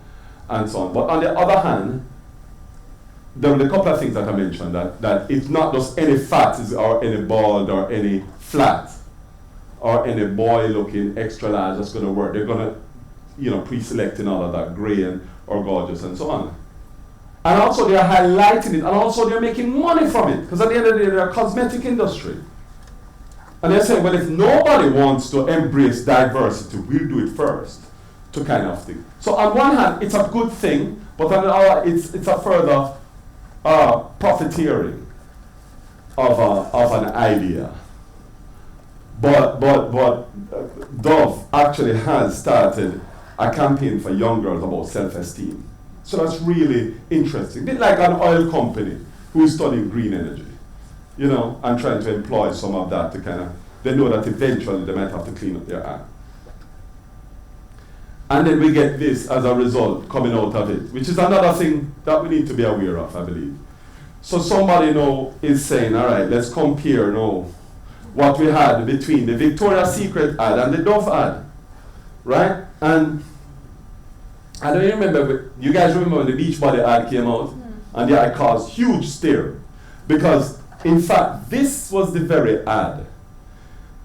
and so on. But on the other hand, there were a couple of things that I mentioned, that it's not just any fat or any bald or any flat or any boy looking extra large that's going to work. They're going to, you know, pre-select in all of that gray or gorgeous and so on. And also they're highlighting it, and also they're making money from it, because at the end of the day, they're a cosmetic industry. And they're saying, well, if nobody wants to embrace diversity, we'll do it first, to kind of thing. So on one hand, it's a good thing, but on the other, it's a further profiteering of an idea. But Dove actually has started a campaign for young girls about self-esteem. So that's really interesting. A bit like an oil company who is studying green energy, you know, and trying to employ some of that to kind of, they know that eventually they might have to clean up their act. And then we get this as a result coming out of it, which is another thing that we need to be aware of, I believe. So somebody now is saying, all right, let's compare now what we had between the Victoria's Secret ad and the Dove ad, right? And I don't even remember, you guys remember when the Beachbody ad came out? And yeah, it caused huge stir. Because, in fact, this was the very ad,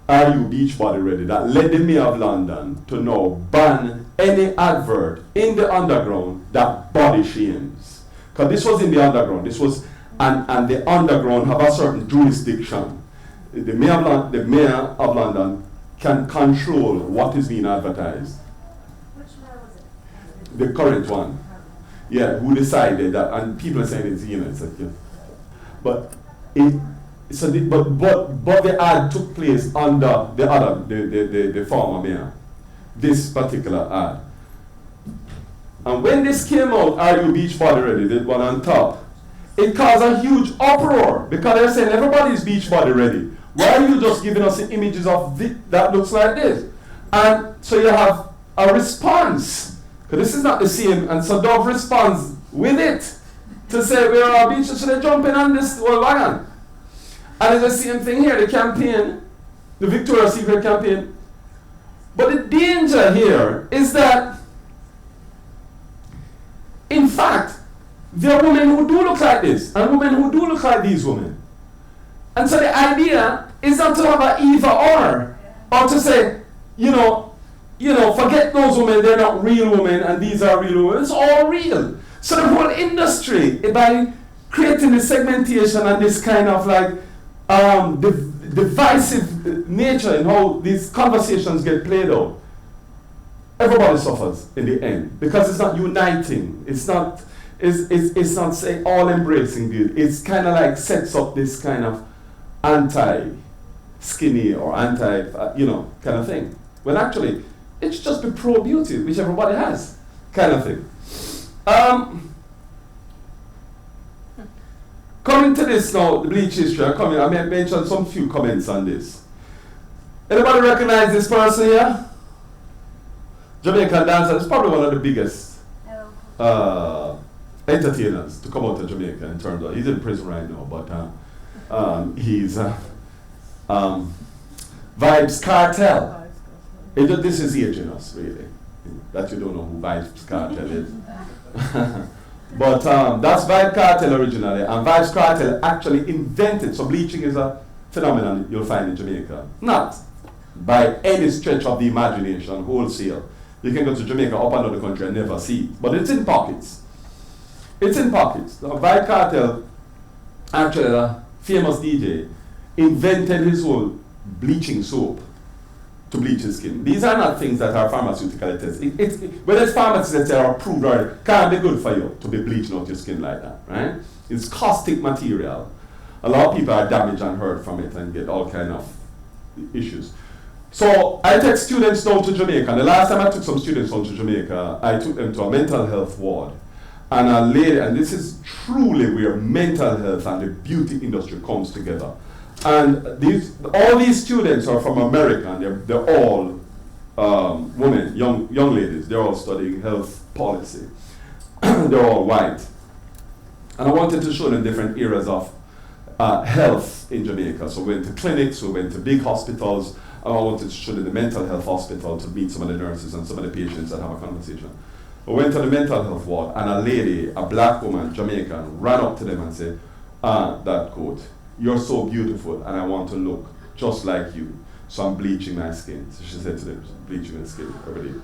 Are You Beachbody Ready?, that led the Mayor of London to now ban any advert in the underground that body shames. Because this was in the underground, this was, and the underground have a certain jurisdiction. The Mayor of London can control what is being advertised. Which mayor was it? The current one. Yeah, who decided that, and people are saying it's, you know, it's like, yeah. But but the ad took place under the former mayor. This particular ad. And when this came out, Are You Beachbody Ready?, the one on top, it caused a huge uproar because they're saying everybody's beachbody ready. Why are you just giving us the images of that looks like this? And so you have a response. Because this is not the same, and so Dove responds with it. to say where are our beaches, so they're jumping on this whole wagon. And it's the same thing here, the campaign, the Victoria's Secret campaign. But the danger here is that, in fact, there are women who do look like this, and women who do look like these women. And so the idea is not to have an either or to say, forget those women, they're not real women, and these are real women. It's all real. So the whole industry, by creating this segmentation and this kind of like divisive nature in how these conversations get played out, everybody suffers in the end because it's not uniting. It's not say all embracing beauty. It's kind of like sets up this kind of anti-skinny or anti kind of thing. When actually it's just the pro beauty which everybody has kind of thing. Coming to this now, the bleach history, I may mention some few comments on this. Anybody recognize this person here? Jamaican dancer. It's probably one of the biggest entertainers to come out of Jamaica in terms of, he's in prison right now, but he's Vibes Cartel. This is aging us, really. That you don't know who Vibes Cartel is. But that's Vibes Cartel originally, and Vibes Cartel actually invented, so bleaching is a phenomenon you'll find in Jamaica. Not by any stretch of the imagination, wholesale. You can go to Jamaica up and down the country and never see it, but it's in pockets. It's in pockets. The Vibes Cartel, actually a famous DJ, invented his own bleaching soap to bleach his skin. These are not things that are pharmaceutical tested. Whether it's pharmacists that are approved or it can't be good for you to be bleaching out your skin like that, right? It's caustic material. A lot of people are damaged and hurt from it and get all kind of issues. So I take students down to Jamaica, and the last time I took some students down to Jamaica, I took them to a mental health ward. And a lady, and this is truly where mental health and the beauty industry comes together. And all these students are from America, and they're all women, young ladies. They're all studying health policy. They're all white. And I wanted to show them different areas of health in Jamaica. So we went to clinics, we went to big hospitals, and I wanted to show them the mental health hospital to meet some of the nurses and some of the patients and have a conversation. We went to the mental health ward, and a lady, a black woman, Jamaican, ran up to them and said, that quote, "You're so beautiful, and I want to look just like you, so I'm bleaching my skin." So she said to them, bleaching her skin every day.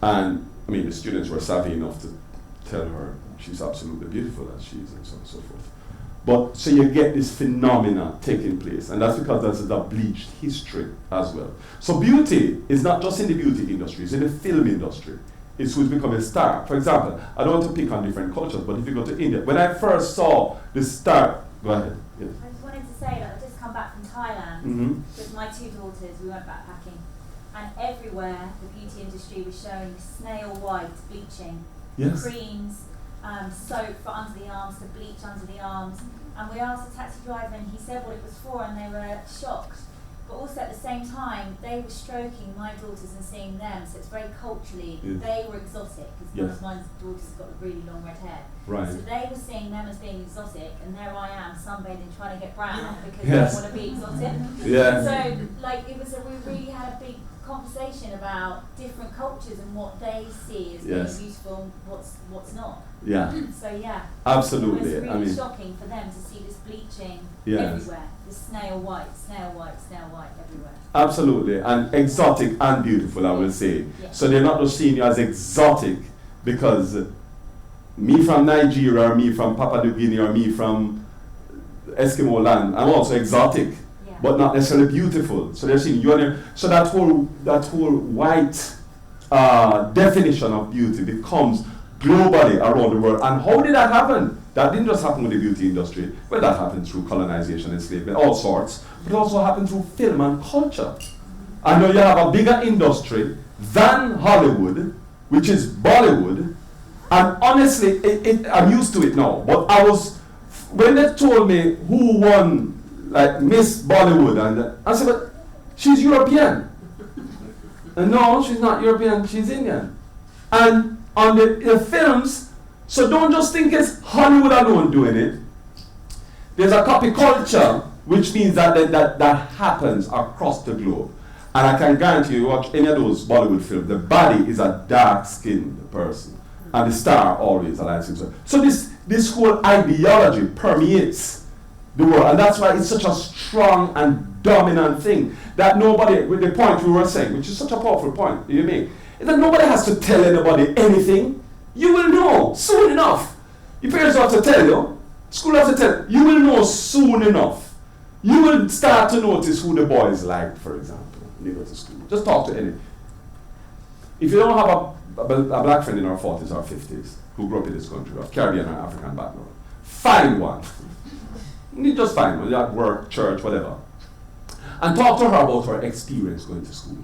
And I mean, the students were savvy enough to tell her she's absolutely beautiful as she is, and so on and so forth. But so you get this phenomena taking place, and that's because there's a bleached history as well. So beauty is not just in the beauty industry, it's in the film industry. It's who's become a star. For example, I don't want to pick on different cultures, but if you go to India, when I first saw the star, go ahead. Yes. I just wanted to say that I've just come back from Thailand with my two daughters. We went backpacking, and everywhere the beauty industry was showing snail white bleaching, Yes. creams, soap for under the arms, to bleach under the arms. And we asked the taxi driver, and he said what it was for, and they were shocked. But also at the same time, they were stroking my daughters and seeing them, so it's very culturally, they were exotic, because one of my daughters has got really long red hair. Right. So they were seeing them as being exotic, and there I am sunbathing trying to get brown because I want to be exotic. So like we really had a big conversation about different cultures and what they see as being beautiful, what's not. Yeah. So yeah. Absolutely. It was really shocking for them to see this bleaching everywhere. This snail white everywhere. Absolutely, and exotic and beautiful, I will say. Yeah. So they're not just seeing you as exotic because me from Nigeria, or me from Papua New Guinea, or me from Eskimo land, I'm also exotic, but not necessarily beautiful. So they're seeing you and so that whole white definition of beauty becomes globally around the world. And how did that happen? That didn't just happen with the beauty industry. Well, that happened through colonization, enslavement, all sorts. But it also happened through film and culture. I know you have a bigger industry than Hollywood, which is Bollywood. And honestly, I'm used to it now. But when they told me who won, like Miss Bollywood, and I said, but she's European. And no, she's not European, she's Indian. And on the films, So don't just think it's Hollywood alone doing it. There's a copy culture, which means that happens across the globe. And I can guarantee you, watch any of those Bollywood films, the body is a dark-skinned person. And the star always a light-skinned person. So this whole ideology permeates the world. And that's why it's such a strong and dominant thing that nobody, with the point we were saying, which is such a powerful point you make, is that nobody has to tell anybody anything. You will know soon enough. Your parents don't have to tell you. School has to tell you. You will know soon enough. You will start to notice who the boys like, for example, when you go to school. Just talk to any. If you don't have a black friend in our 40s or 50s who grew up in this country, of Caribbean and African background, find one. You just find one, at work, church, whatever. And talk to her about her experience going to school.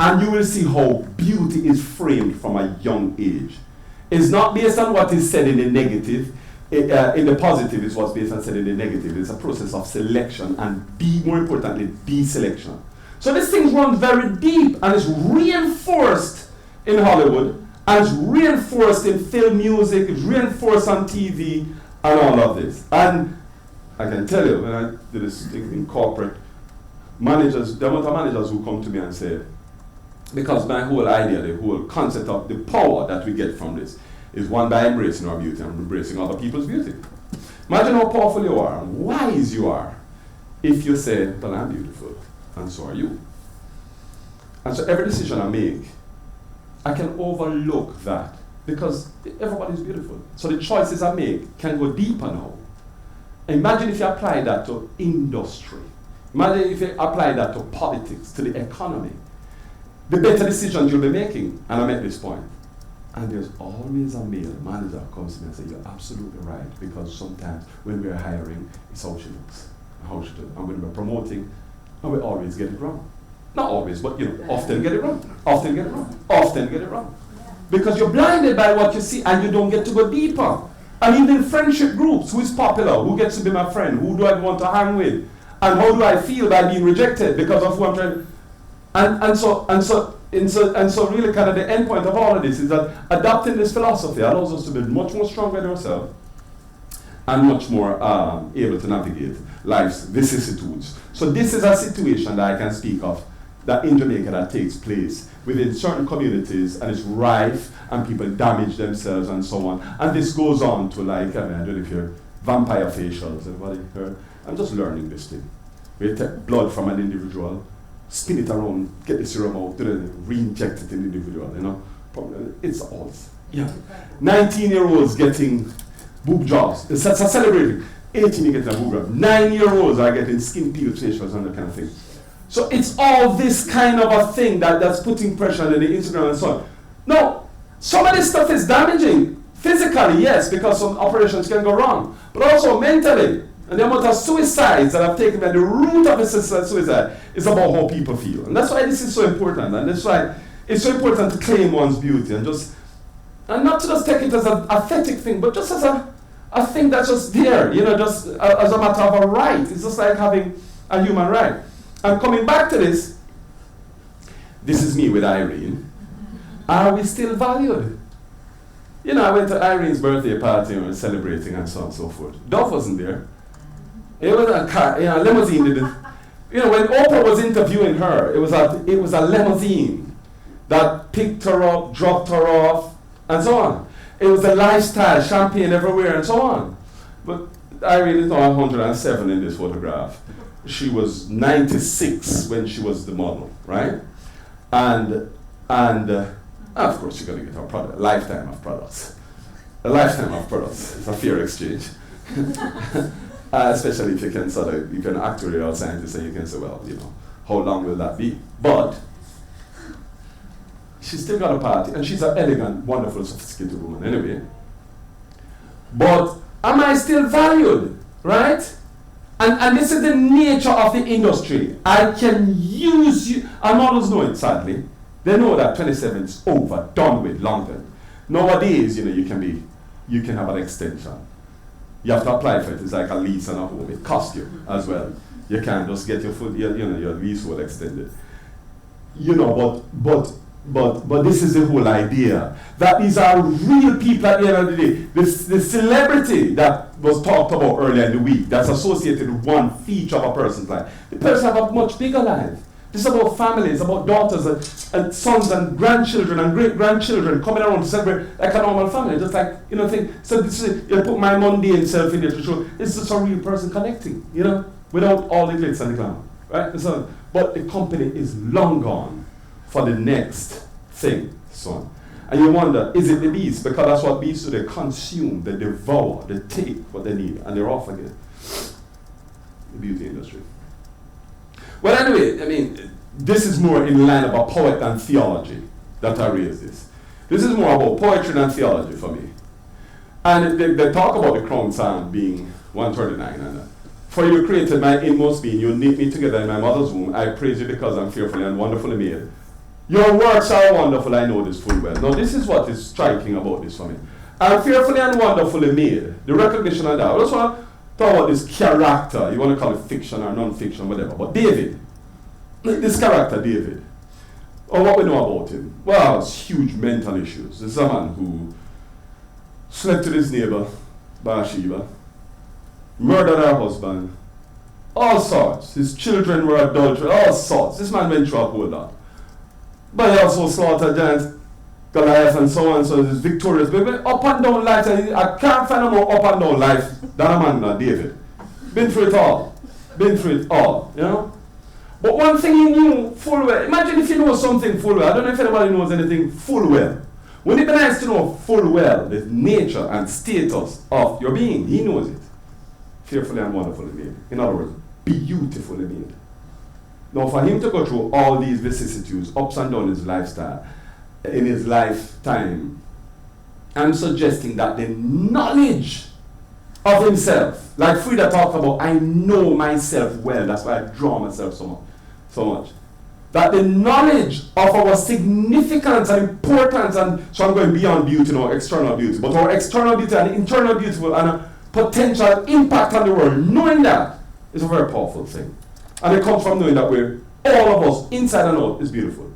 And you will see how beauty is framed from a young age. It's not based on what is said in the negative. In the positive is what's based on said in the negative. It's a process of selection and more importantly, deselection. So this thing runs very deep and it's reinforced in Hollywood and it's reinforced in film music, it's reinforced on TV and all of this. And I can tell you, when I did this thing in corporate, managers, the amount of managers who come to me and say, because my whole idea, the whole concept of the power that we get from this is one by embracing our beauty and embracing other people's beauty. Imagine how powerful you are and wise you are if you say, well, I'm beautiful and so are you. And so every decision I make, I can overlook that because everybody's beautiful. So the choices I make can go deeper now. Imagine if you apply that to industry. Imagine if you apply that to politics, to the economy. The better decisions you'll be making. And I'm at this point. And there's always a male manager who comes to me and says, you're absolutely right, because sometimes when we're hiring, it's how she looks, how she does. And when we're promoting, and we always get it wrong. Not always, but often get it wrong. Often get it wrong. Often get it wrong. Because you're blinded by what you see and you don't get to go deeper. And even in friendship groups, who is popular? Who gets to be my friend? Who do I want to hang with? And how do I feel by being rejected because of who I'm trying to... And so really kind of the end point of all of this is that adopting this philosophy allows us to be much more stronger in ourselves and much more able to navigate life's vicissitudes. So this is a situation that I can speak of that in Jamaica that takes place within certain communities and it's rife and people damage themselves and so on. And this goes on to like, I don't know if you're vampire facials, everybody heard? I'm just learning this thing. We take blood from an individual, spin it around, get the serum out, re-inject it in the individual, you know. It's all, yeah. 19-year-olds getting boob jobs. It's celebrating. 18 you getting a boob job. 9-year-olds are getting skin peel facials and that kind of thing. So it's all this kind of a thing that's putting pressure on the Instagram and so on. No, some of this stuff is damaging. Physically, yes, because some operations can go wrong, but also mentally. And the amount of suicides that I've taken, at the root of suicide is about how people feel. And that's why this is so important. And that's why it's so important to claim one's beauty and not to just take it as an aesthetic thing, but just as a thing that's just there, just as a matter of a right. It's just like having a human right. And coming back to this is me with Irene. Are we still valued? I went to Irene's birthday party and we were celebrating and so on and so forth. Dove wasn't there. It was a car, a limousine. When Oprah was interviewing her, it was a limousine that picked her up, dropped her off, and so on. It was a lifestyle, champagne everywhere, and so on. But Irene is now 107 in this photograph. She was 96 when she was the model, right? And of course, you're going to get her product, a lifetime of products. A lifetime of products. It's a fair exchange. Especially if you can you can actuarial scientist and you can say, well, how long will that be? But she's still got a party, and she's an elegant, wonderful, sophisticated woman anyway. But am I still valued, right? And this is the nature of the industry. I can use you, and models know it, sadly. They know that 27 is over, done with, long term. Nowadays, you can have an extension. You have to apply for it. It's like a lease and a home. It costs you as well. You can't just get your lease will extended. But But this is the whole idea. That these are real people at the end of the day. The celebrity that was talked about earlier in the week, that's associated with one feature of a person's life. The person have a much bigger life. This is about families, about daughters and sons and grandchildren and great-grandchildren coming around to celebrate like a normal family. Just like, think, so this is, you put my mundane self in there to show, it's just a real person connecting, without all the glitz and the glamour, right? So, but the company is long gone for the next thing, son. And you wonder, is it the beast? Because that's what beasts do. They consume, they devour, they take what they need, and they're off again. The beauty industry. Well, anyway, this is more in line about poet and theology that I raise this. This is more about poetry than theology for me. And they talk about the crown psalm being 139. And for you created my inmost being, you knit me together in my mother's womb. I praise you because I'm fearfully and wonderfully made. Your works are wonderful, I know this full well. Now, this is what is striking about this for me. I'm fearfully and wonderfully made. The recognition of that. I just want to talk about this character. You want to call it fiction or non-fiction, whatever. But David, this character, David, what we know about him? Well, it's huge mental issues. This is a man who slept with his neighbor, Bathsheba, murdered her husband, all sorts. His children were adulterous, all sorts. This man went through a whole lot. But he also slaughtered giants, Goliath and so on, so he's victorious. But up and down life, I can't find a more up and down life than a man like David. Been through it all. But one thing he knew full well, imagine if you know something full well. I don't know if anybody knows anything full well. Wouldn't it be nice to know full well the nature and status of your being? He knows it. Fearfully and wonderfully made. In other words, beautifully made. Now, for him to go through all these vicissitudes, ups and downs in his lifestyle, in his lifetime, I'm suggesting that the knowledge of himself, like Frida talked about, I know myself well, that's why I draw myself so much. That the knowledge of our significance and importance, and so I'm going beyond beauty, external beauty, but our external beauty and internal beauty and a potential impact on the world, knowing that is a very powerful thing. And it comes from knowing that all of us, inside and out, is beautiful.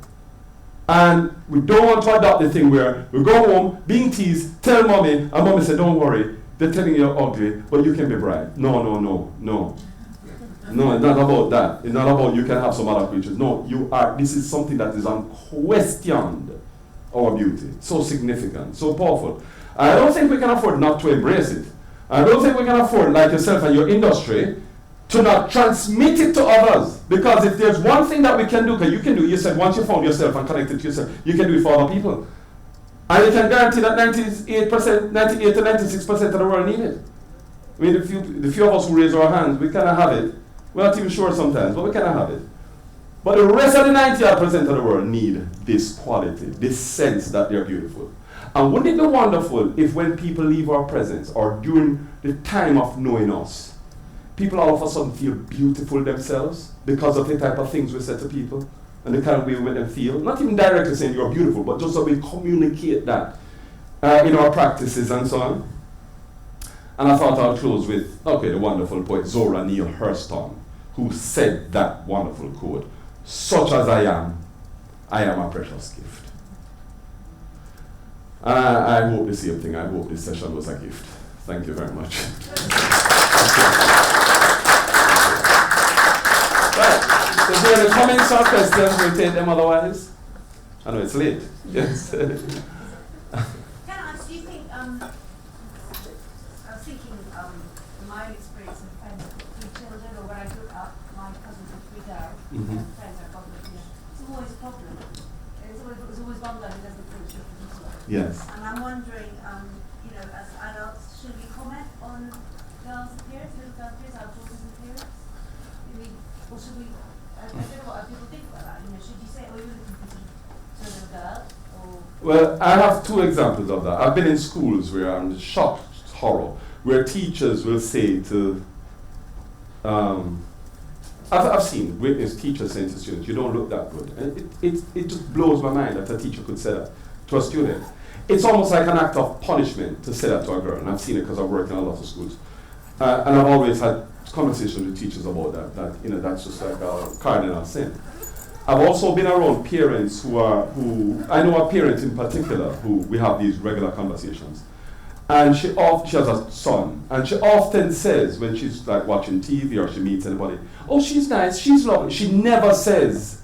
And we don't want to adopt the thing where we go home, being teased, tell mommy, and mommy say, don't worry, they're telling you you're ugly, but you can be bright. No. No, it's not about that. It's not about you can have some other creatures. No, you are, this is something that is unquestioned, our beauty. So significant, so powerful. I don't think we can afford not to embrace it. I don't think we can afford, like yourself and your industry, to not transmit it to others. Because if there's one thing that we can do, because you can do it yourself, once you found yourself and connected to yourself, you can do it for other people. And you can guarantee that 98 to 96% of the world need it. The few of us who raise our hands, we cannot have it. We're not even sure sometimes, but we cannot have it. But the rest of the 98% of the world need this quality, this sense that they're beautiful. And wouldn't it be wonderful if when people leave our presence, or during the time of knowing us, people all of a sudden feel beautiful themselves because of the type of things we say to people and the kind of way we make them feel. Not even directly saying you're beautiful, but just so we communicate that in our practices and so on. And I thought I'll close with, the wonderful poet Zora Neale Hurston, who said that wonderful quote, "Such as I am a precious gift." And I hope the same thing. I hope this session was a gift. Thank you very much. Right. If there are any comments or questions, we'll take them otherwise. I know it's late. Yes. Can I ask, do you think, I was thinking, my experience with friends with children, or when I grew up, my cousins with 3 girls, and friends I've got with, it's always a problem. There's always one guy who doesn't feel children. Yes. And I'm wondering, as adults, should we comment on girls' appearance, little girls' appearance, our daughters' appearance? Or should we, I don't know what people think about that, should you say, you're looking pretty to a little girl, or? Well, I have 2 examples of that. I've been in schools where I'm shocked, horror, where teachers will say to, I've seen, witnessed teachers saying to students, you don't look that good. And it just blows my mind that a teacher could say that to a student. It's almost like an act of punishment to say that to a girl, and I've seen it because I've worked in a lot of schools. And I've always had conversations with teachers about that that's just like a cardinal sin. I've also been around parents who I know a parent in particular who we have these regular conversations. And she has a son, and she often says when she's like watching TV or she meets anybody, oh, she's nice, she's lovely. She never says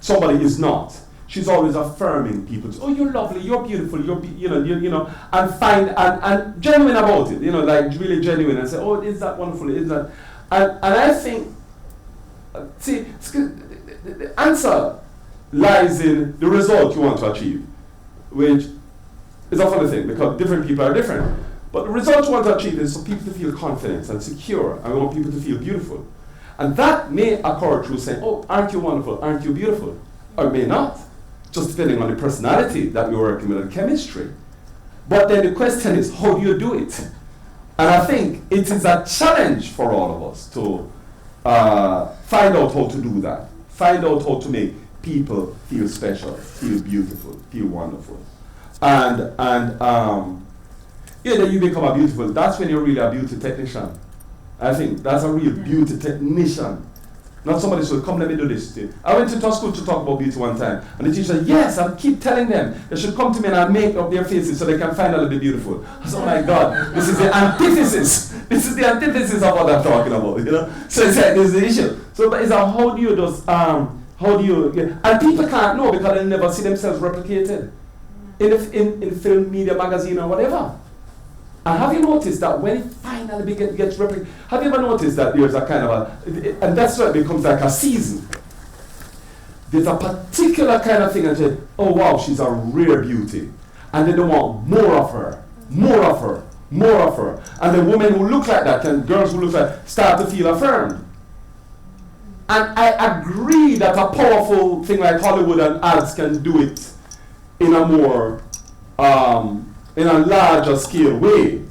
somebody is not. She's always affirming people. Oh, you're lovely, you're beautiful, and and genuine about it. Like really genuine, and say, oh, is that wonderful? Is that? And I think, see, the answer lies in the result you want to achieve, which is a funny thing because different people are different. But the result you want to achieve is for people to feel confident and secure, and we want people to feel beautiful. And that may occur through saying, oh, aren't you wonderful, aren't you beautiful? Or it may not, just depending on the personality that we're working with and chemistry. But then the question is, how do you do it? And I think it is a challenge for all of us to find out how to do that. Find out how to make people feel special, feel beautiful, feel wonderful. And then you become a beautiful, that's when you're really a beauty technician. I think that's a real beauty technician. Not somebody who said, come let me do this. I went into a school to talk about beauty one time, and the teacher said, yes, I keep telling them they should come to me and I'll make up their faces so they can finally be beautiful. I said, oh my God, this is the antithesis. This is the antithesis of what I'm talking about, So it's like, this is the issue. So but it's how do you and people can't know because they never see themselves replicated in film, media, magazine, or whatever. And have you noticed that when it finally gets replicated, have you ever noticed that there's a kind of and that's why it becomes like a season. There's a particular kind of thing and say, oh wow, she's a rare beauty. And then they want more of her, more of her, more of her. And the women who look like that, and girls who look like that, start to feel affirmed. And I agree that a powerful thing like Hollywood and ads can do it in a more in a larger scale way,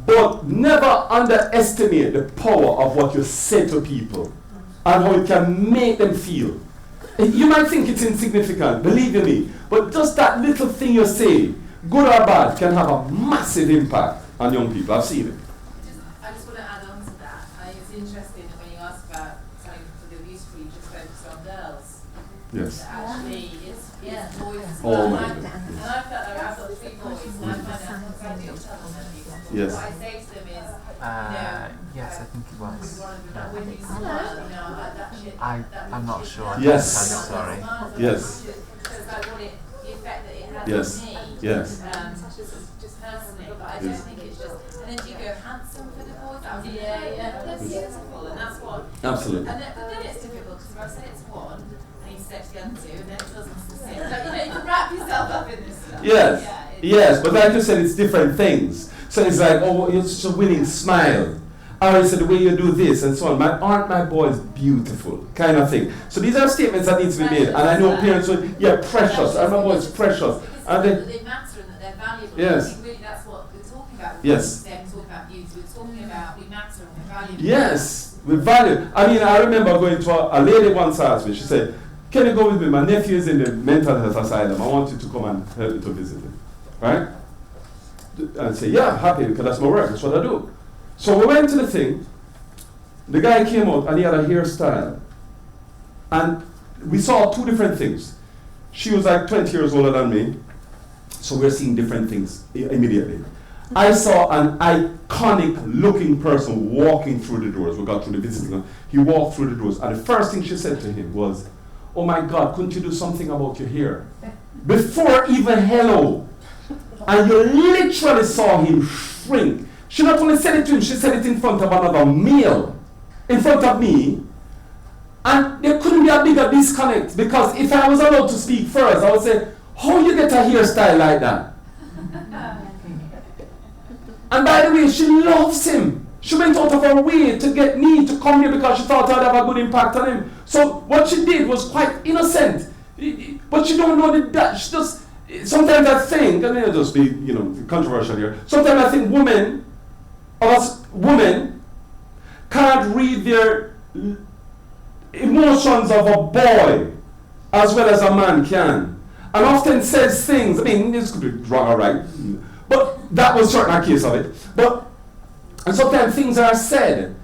but never underestimate the power of what you say to people and how it can make them feel. You might think it's insignificant, believe me, but just that little thing you say, good or bad, can have a massive impact on young people. I've seen it. I just want to add on to that. It's interesting that when you ask about something for the abuse free, you just focus on girls. Yes. Actually, it's boys as Oh well. my And I've got 3 boys, and I find out how to do tell them abuse. Yes. What I say to them is, yes, I think it was. when you smile, that shit. I'm not sure. Yes. I'm sorry. Yes. Because I want it, the effect that it has Yes. on me. Yes. Just personally, but I don't Yes. think it's just. And then do you go handsome for the boys? They're beautiful, and that's what. Absolutely. But then it's difficult because if I say it's one, and you say it's the other 2, and then it doesn't succeed. But you can wrap yourself up in this stuff. Yes. Yeah, Yes, but like you said, it's different things. So it's like, oh, you're such a winning smile. Or it's the way you do this and so on. Aren't my boys beautiful? Kind of thing. So these are statements that need to be made. And I know parents would, precious. I remember it's precious. And then, they matter and that they're valuable. Yes. I think really that's what we're talking about. Yes. We're talking about beauty. We're talking about we matter and we're valuable. yes, with value. I mean, I remember going to a lady once asked me, she said, can you go with me? My nephew is in the mental health asylum. I want you to come and help me to visit him. Right? And I say, yeah, I'm happy because that's my work. That's what I do. So we went to the thing. The guy came out and he had a hairstyle. And we saw 2 different things. She was like 20 years older than me. So we're seeing different things immediately. I saw an iconic looking person walking through the doors. We got through the visiting room. He walked through the doors. And the first thing she said to him was, oh my God, couldn't you do something about your hair? Before even hello. And you literally saw him shrink. She not only said it to him, she said it in front of another male, in front of me. And there couldn't be a bigger disconnect because if I was allowed to speak first, I would say, how you get a hairstyle like that? And by the way, she loves him. She went out of her way to get me to come here because she thought I'd have a good impact on him. So what she did was quite innocent. But she don't know that. She just, sometimes I think, I mean, I'll just be, controversial here. Sometimes I think women can't read their emotions of a boy as well as a man can. And often says things, I mean, this could be wrong or right, but that was certainly a case of it. And sometimes things are said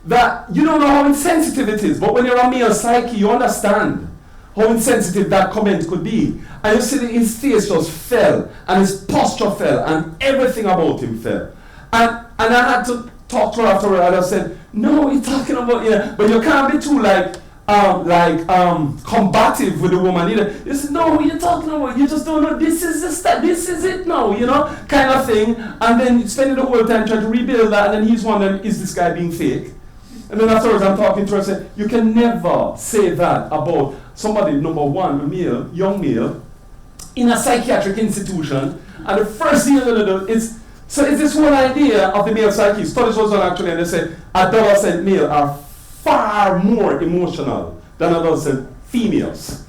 that you don't know how insensitive it is, but when you're a male psyche, you understand. how insensitive that comment could be. And you see his face just fell, and his posture fell, and everything about him fell. And I had to talk to her afterward, and I said, no, you're talking about, but you can't be too combative with the woman either. You said, no, what you're talking about, you just don't know, this is it now, kind of thing. And then spending the whole time trying to rebuild that, and then he's wondering, is this guy being fake? And then afterwards I'm talking to her and I said, you can never say that about somebody, number one, a male, young male, in a psychiatric institution, and the first thing you're going to do is, so it's this whole idea of the male psyche. Studies was done actually, and they said adolescent male are far more emotional than adolescent females.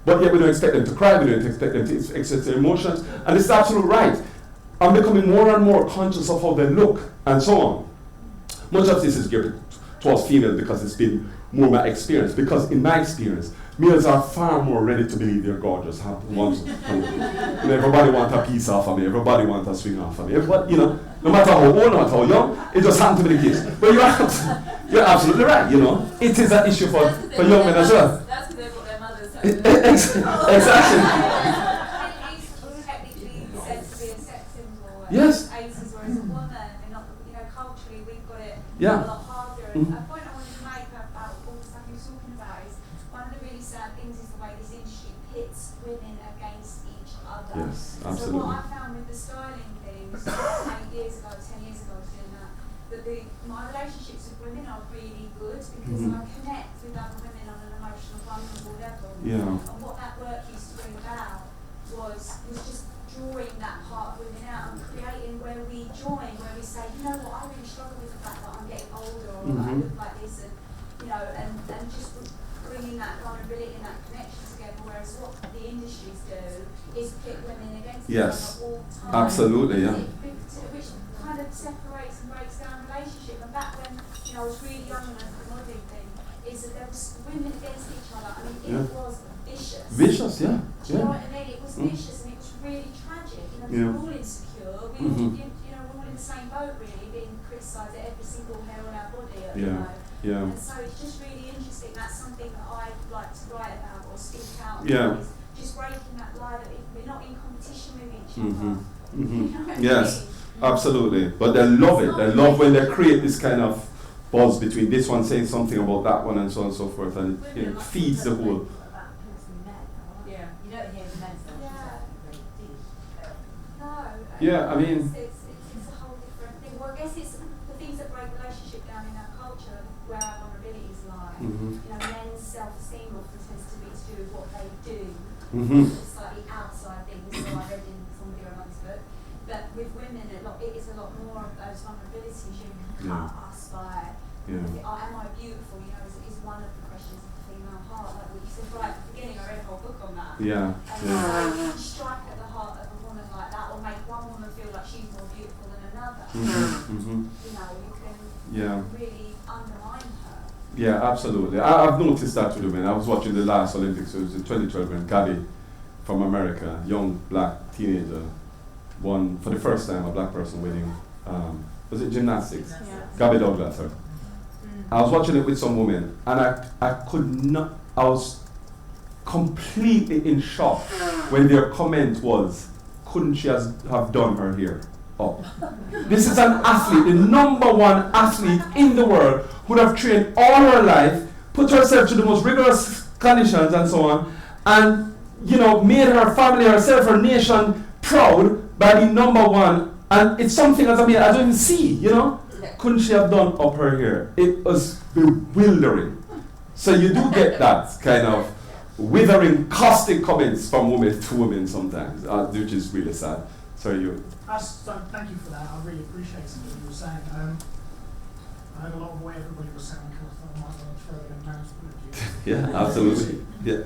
But yet we don't expect them to cry, we don't expect them to express their emotions, and it's absolutely right. I'm becoming more and more conscious of how they look, and so on. Much of this is geared towards females because it's been more my experience. Because in my experience, males are far more ready to believe they're gorgeous. Everybody wants a piece off of me. Everybody wants a swing off of me. Everybody, no matter how old, no matter how young, it just happened to be the case. But you're absolutely right. It is an issue for young men as well. That's because they've got their mothers. Exactly. Technically said to be a sex symbol. Yes. 80s, whereas a woman, and not, culturally we've got it Yeah. a lot harder. Mhm. A point I wanted to make about all the stuff you were talking about is one of the really sad things is the way this industry pits women against each other. Yes, So absolutely. what I found with the styling things 8 years ago, 10 years ago, I was doing that my relationships with women are really good because Mhm. I connect with other women on an emotional, vulnerable level. Yeah. And what that work used to bring about was just drawing that part of women out and creating where we join, where we say, you know what, I really struggle with the fact that I'm getting older or that I look like this, and and just bringing that vulnerability and that connection together. Whereas what the industries do is pit women against each Yes. other all the time. Absolutely, yeah. Which kind of separates and breaks down relationship. And back when I was really young and the modelling thing, is that there was women against each other. I mean, it was vicious. Vicious, yeah. Do you know what I mean? It was vicious and it was really tragic. We were all insecure. We all, we're all in the same boat really, being criticised at every single hair on our body. Yeah. And so it's just really interesting. That's something that I'd like to write about or speak out Yeah. about. Is just breaking that lie that we're not in competition with each Mm-hmm. other. Mm-hmm. You know what I Yes. mean? Absolutely, but they love it. They love when they create this kind of buzz between this one saying something about that one and so on and so forth, and it feeds the whole. Yeah. You don't hear the men say No. Yeah, I mean. It's a whole different thing. Well, I guess it's the things that break relationship down in our culture, where our vulnerabilities lie. Mhm. Men's self-esteem often tends to be to do with what they do, Mhm. slightly outside things. So I read in somebody or another's book. But with women, it is a lot more of those vulnerabilities. You cut us by, am I beautiful? Is one of the questions of the female heart. Like what you said right at the beginning, I read a whole book on that. Yeah. And strike at the heart of a woman like that, or make one woman feel like she's more beautiful than another. Mm-hmm. You can really undermine her. Yeah, absolutely. I've noticed that with women. I was watching the last Olympics. It was in 2012 when Gabby from America, young black teenager, won for the first time, a black person winning, was it gymnastics? Yeah. Gabby Douglas, her. I was watching it with some women, and I could not, I was completely in shock when their comment was, couldn't she have done her hair up? This is an athlete, the number one athlete in the world, who would have trained all her life, put herself to the most rigorous conditions and so on, and made her family, herself, her nation proud by being number one. And it's something as I don't even see, Couldn't she have done up her hair? It was bewildering. So you do get that kind of withering, caustic comments from women to women sometimes, which is really sad. Sorry, you. So thank you for that. I really appreciate what you were saying. I heard a lot of what everybody was saying because I might want to throw it in man's point of view. Yeah, absolutely. Yeah.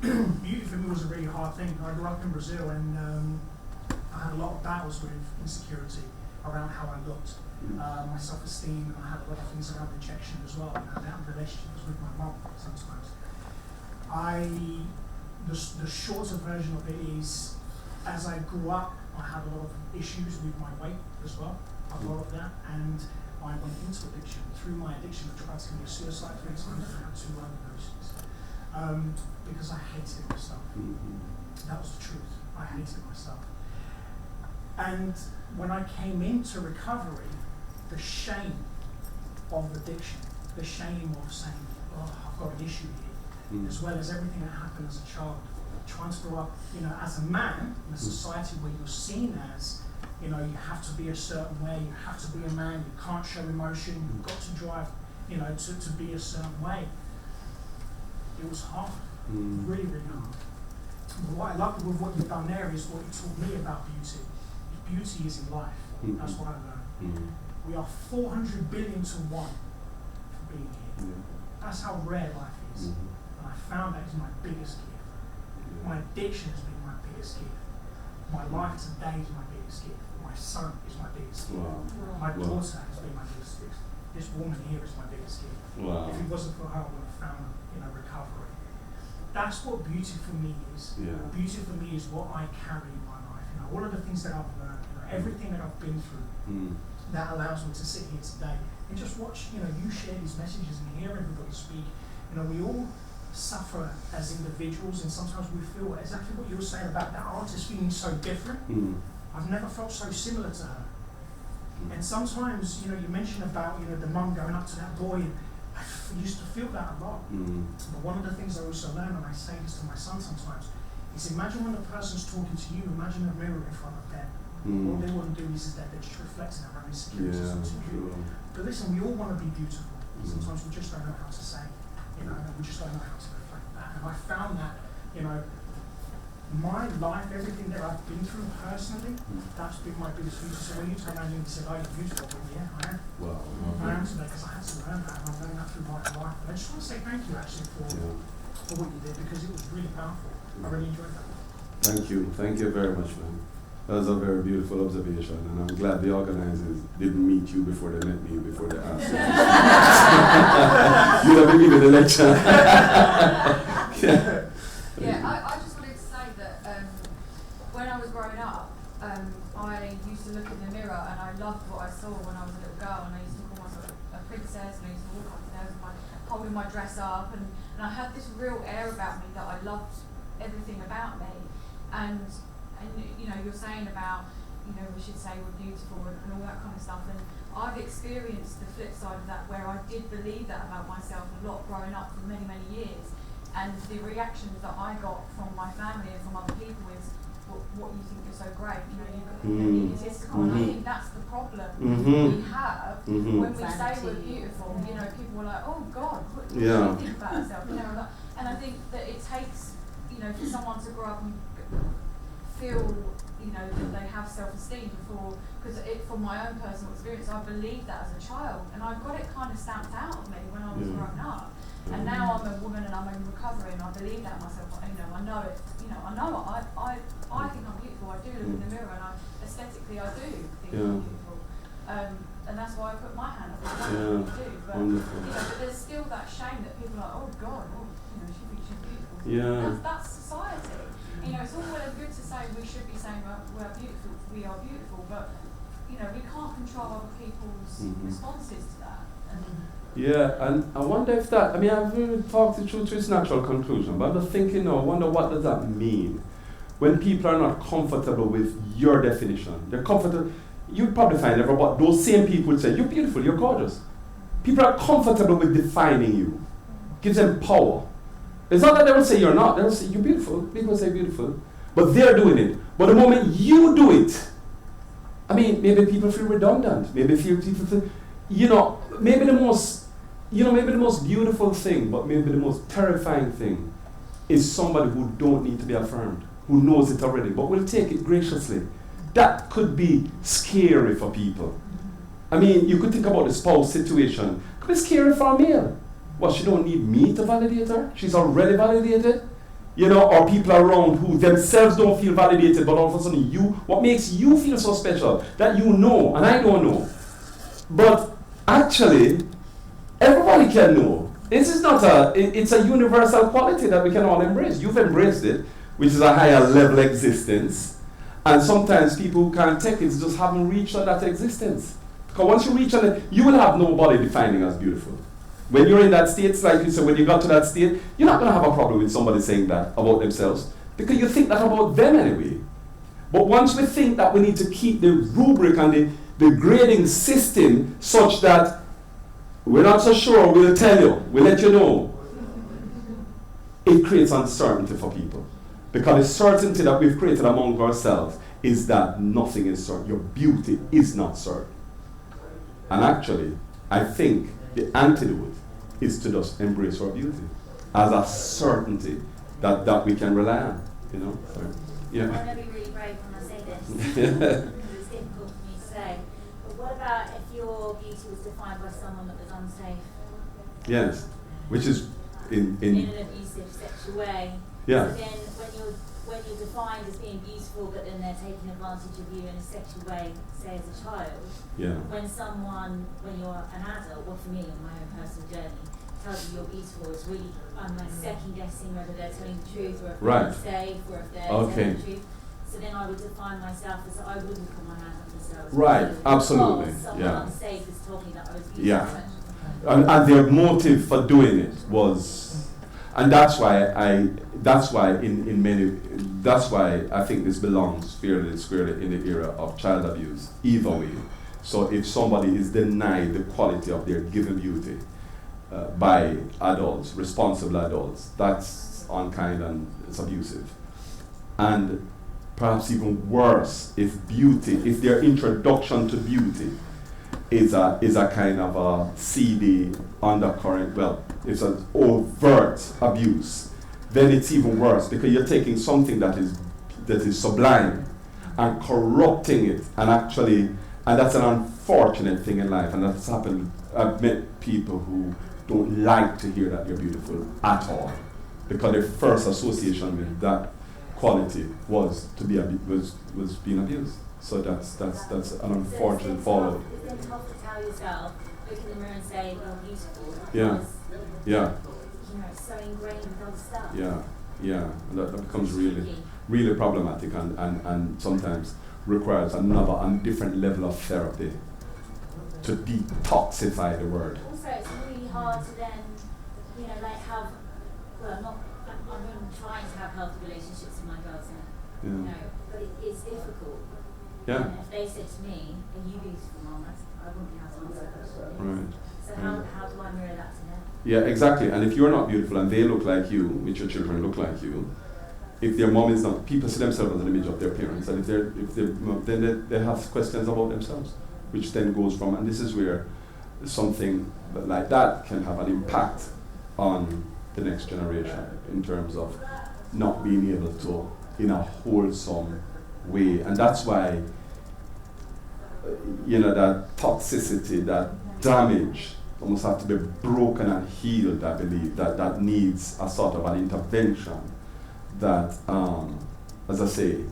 Beauty for me was a really hard thing. I grew up in Brazil and I had a lot of battles with insecurity around how I looked. My self-esteem, and I had a lot of things around rejection as well, and that relationships with my mum sometimes. The shorter version of it is, as I grew up, I had a lot of issues with my weight as well, a lot of that, and I went into addiction. Through my addiction, I tried to commit suicide 3 times, I had 2 overdoses. because I hated myself. That was the truth. I hated myself. And when I came into recovery, the shame of addiction, the shame of saying, oh, I've got an issue here, as well as everything that happened as a child, trying to grow up, as a man in a society where you're seen as, you have to be a certain way, you have to be a man, you can't show emotion, you've got to drive, to be a certain way. It was hard, really, really hard. But what I loved with what you've done there is what you taught me about beauty. Beauty is in life. That's what I learned. We are 400 billion to 1 for being here. That's how rare life is. And I found that is my biggest gift. My addiction has been my biggest gift. My life today is my biggest gift. My son is my biggest gift. My daughter has been my biggest gift. This woman here is my biggest gift. If it wasn't for her, I would have found recovery. That's what beauty for me is. Beauty for me is what I carry in my life. All of the things that I've learned, everything that I've been through, that allows me to sit here today and just watch, you share these messages and hear everybody speak. We all suffer as individuals, and sometimes we feel exactly what you were saying about that artist feeling so different. I've never felt so similar to her. And sometimes, you mentioned about, the mum going up to that boy, and I used to feel that a lot. But one of the things I also learned, and I say this to my son sometimes, is imagine when the person's talking to you, imagine a mirror in front of them. What they want to do is that they're just reflecting their own insecurities onto you. But listen, we all want to be beautiful. Sometimes we just don't know how to say, and we just don't know how to reflect that. And I found that, my life, everything that I've been through personally, that's been my biggest beauty. So when you turned around and you said, "Are you beautiful?" Well, yeah, I am. I am today because I had to learn that, and I've learned that through my life. And I just want to say thank you actually for what you did, because it was really powerful. I really enjoyed that. Thank you very much, man. That was a very beautiful observation, and I'm glad the organizers didn't meet you before they met me, before they asked you. You'd have been given the lecture. I just wanted to say that when I was growing up, I used to look in the mirror and I loved what I saw when I was a little girl, and I used to call myself a princess, and I used to walk upstairs holding my dress up, and I had this real air about me that I loved everything about me. And you're saying about, we should say we're beautiful and all that kind of stuff. And I've experienced the flip side of that, where I did believe that about myself a lot growing up for many, many years. And the reactions that I got from my family and from other people is, what you think you're so great, you're egotistical. And I think that's the problem we have when we say we're beautiful. People are like, oh God, what do you think about yourself? And I think that it takes, for someone to grow up and feel, that they have self-esteem because from my own personal experience, I believed that as a child, and I got it kind of stamped out of me when I was growing up. And now I'm a woman and I'm in recovery, and I believe that myself. I know it. I think I'm beautiful. I do look in the mirror, and aesthetically I do think I'm beautiful. And that's why I put my hand up. I do. But but there's still that shame that people are like, oh God, she thinks she's beautiful. That's society. It's all well and good to say we should be saying we are beautiful, but we can't control other people's responses to that. And I wonder if that, I've really talked it through to its natural conclusion, but I'm just thinking now, I wonder what does that mean? When people are not comfortable with your definition, they're comfortable, you'd probably find everybody, those same people would say, you're beautiful, you're gorgeous. People are comfortable with defining you. Gives them power. It's not that they will say you're not, they will say you're beautiful, people say beautiful, but they're doing it. But the moment you do it, maybe people feel redundant, maybe people feel, maybe the most beautiful thing, but maybe the most terrifying thing is somebody who don't need to be affirmed, who knows it already, but will take it graciously. That could be scary for people. You could think about the spouse situation. It could be scary for a male. Well, she don't need me to validate her. She's already validated. Or people around who themselves don't feel validated, but all of a sudden what makes you feel so special that and I don't know. But actually, everybody can know. It's a universal quality that we can all embrace. You've embraced it, which is a higher level existence. And sometimes people who can't take it just haven't reached that existence. Because once you reach on it, you will have nobody defining as beautiful. When you're in that state, it's like you said, when you got to that state, you're not going to have a problem with somebody saying that about themselves because you think that about them anyway. But once we think that we need to keep the rubric and the grading system such that we're not so sure, we'll tell you, we'll let you know, it creates uncertainty for people. Because the certainty that we've created among ourselves is that nothing is certain. Your beauty is not certain. And actually, I think the antidote is to just embrace our beauty as a certainty that we can rely on. You know? So, yeah. I'm going to be really brave when I say this, because it's difficult for me to say. But what about if your beauty was defined by someone that was unsafe? Yes, which is in an abusive sexual way. Yeah. So then when you're defined as being beautiful, but then they're taking advantage of you in a sexual way, say as a child. Yeah. When you're an adult, or for me on my own personal journey, tells you you're beautiful, it's really second guessing whether they're telling the truth or if they're unsafe or if they're telling the truth. So then I would define myself as I wouldn't put my hand on myself. Right, absolutely. Someone unsafe has told me that I was beautiful. Yeah. And their motive for doing it was, and that's why I think this belongs fairly squarely in the era of child abuse, either way. So if somebody is denied the quality of their given beauty by adults, responsible adults, that's unkind and it's abusive. And perhaps even worse, if their introduction to beauty is a kind of a seedy undercurrent, well, it's an overt abuse, then it's even worse because you're taking something that is sublime and corrupting it, and that's an unfortunate thing in life, and that's happened. I've met people who don't like to hear that you're beautiful at all because their first association with that quality was being abused. So that's an unfortunate follow. It's then tough to tell yourself, look in the mirror and say you're beautiful. Yeah. Yeah. You know, it's so ingrained with other stuff. Yeah. And that becomes really problematic and sometimes requires another and different level of therapy to detoxify the word. Also, it's really hard to then, have, I'm trying to have healthy relationships with my girls, but it's difficult. Yeah. And if they said to me, "Are you beautiful, Mum?" I wouldn't be able to answer that question. Right. So how do I mirror that to them? Yeah, exactly. And if you're not beautiful and they look like you, which your children look like you, if their mom is not, people see themselves as an image of their parents, and then they have questions about themselves, which then goes from, and this is where something like that can have an impact on the next generation in terms of not being able to, in a wholesome way. And that's why, that toxicity, that damage, almost have to be broken and healed, I believe, that needs a sort of an intervention that, as I say,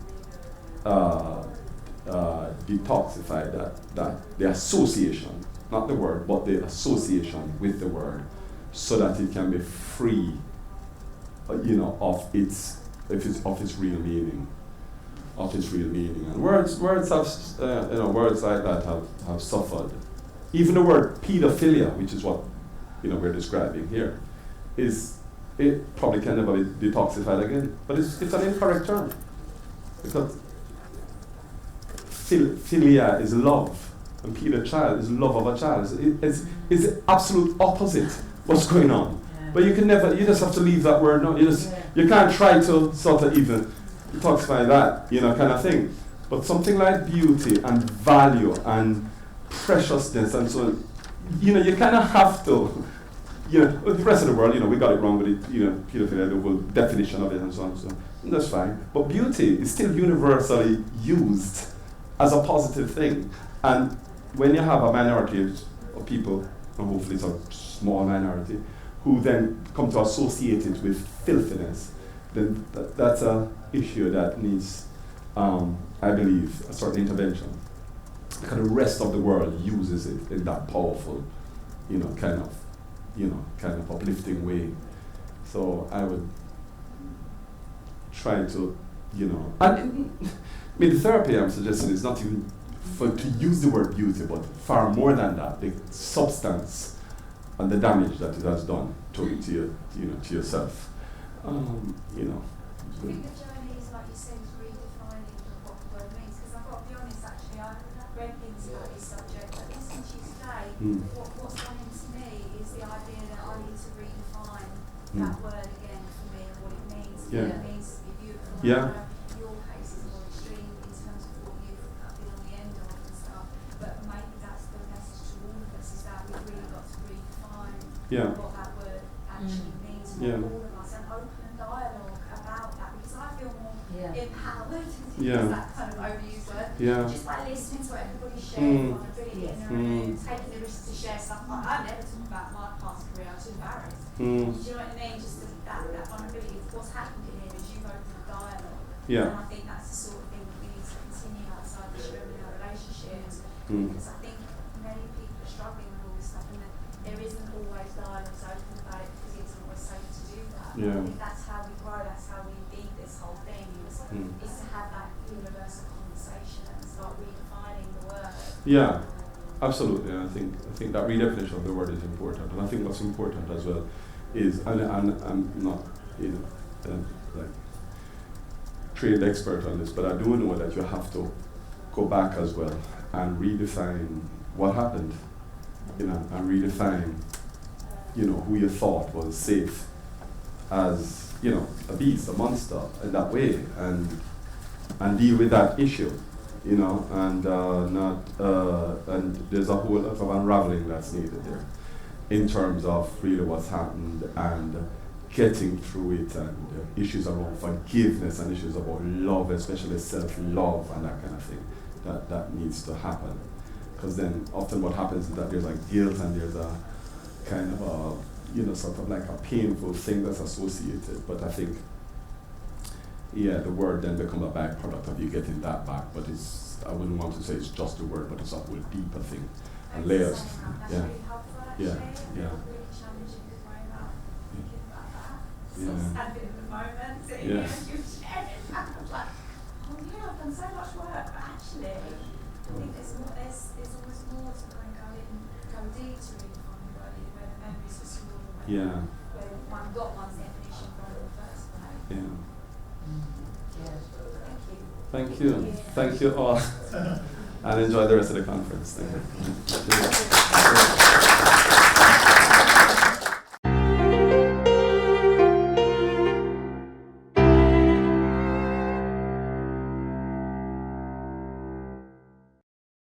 detoxify that the association, not the word, but the association with the word, so that it can be free, of its real meaning. And words have, words like that have suffered. Even the word pedophilia, which is what we're describing here, it probably can never be detoxified again. But it's an incorrect term, because philia is love, and pedochild is love of a child. It's the absolute opposite. What's going on? Yeah. But you just have to leave that word. No, you can't try to sort of even detoxify that, kind of thing. But something like beauty and value and preciousness and so on, you kind of have to, with the rest of the world, we got it wrong with it, pedophilia, the whole definition of it and so on. So that's fine. But beauty is still universally used as a positive thing. And when you have a minority of people, and hopefully it's a small minority, who then come to associate it with filthiness, then that's an issue that needs, I believe, a certain intervention. Because the rest of the world uses it in that powerful, kind of uplifting way. So I would try to, the therapy I'm suggesting is not even to use the word beauty, but far more than that, the substance and the damage that it has done to yourself. You know. I think the journey is, like you said, is redefining what the word means. Because I've got to be honest, actually, I've read things about this subject, but listening to you today, what's gone into me is the idea that I need to redefine that word again for me and what it means. Yeah. It means to be beautiful. Yeah. I know your case is more extreme in terms of what you've been on the end of and stuff, but maybe that's the message to all of us, is that we've really got to redefine what that word actually means for all of us, and open a dialogue about that, because I feel more empowered, is that kind of overused word, just by listening to what everybody shares, vulnerability in the room, taking the risk to share stuff. Like, I never talk about my past career, I was too embarrassed. Do you know what I mean? Just that vulnerability of what's happened in here is you've opened a dialogue. And I think that's the sort of thing that we need to continue outside the room in our relationships, because I think many people are struggling with all this stuff, and there isn't always dialogues open about it because it's always safe to do that. I think that's how we grow, that's how we beat this whole thing, is to have that universal conversation and start redefining the word. Yeah, absolutely. And I think that redefinition of the word is important. And I think what's important as well is, and I'm not like trained expert on this, but I do know that you have to go back as well and redefine what happened, and redefine, who you thought was safe as, a beast, a monster in that way, and deal with that issue, and and there's a whole lot of unraveling that's needed there in terms of really what's happened and getting through it, and issues around forgiveness and issues about love, especially self-love and that kind of thing, that needs to happen. Because then often what happens is that there's like guilt and there's a kind of a, sort of like a painful thing that's associated. But I think, the word then become a byproduct of you getting that back. But I wouldn't want to say it's just the word, but it's a whole deeper thing. And layers. That's really helpful, actually. Really challenging to worry about thinking about that. So sad bit of the moment, sitting here and you share it. I was like, I've done so much work, but actually, I think there's always more to kind of go deep to redefine the word, where the memories are stored, where one got one's definition from in the first place. Thank you. Thank you all. And enjoy the rest of the conference. Thank you.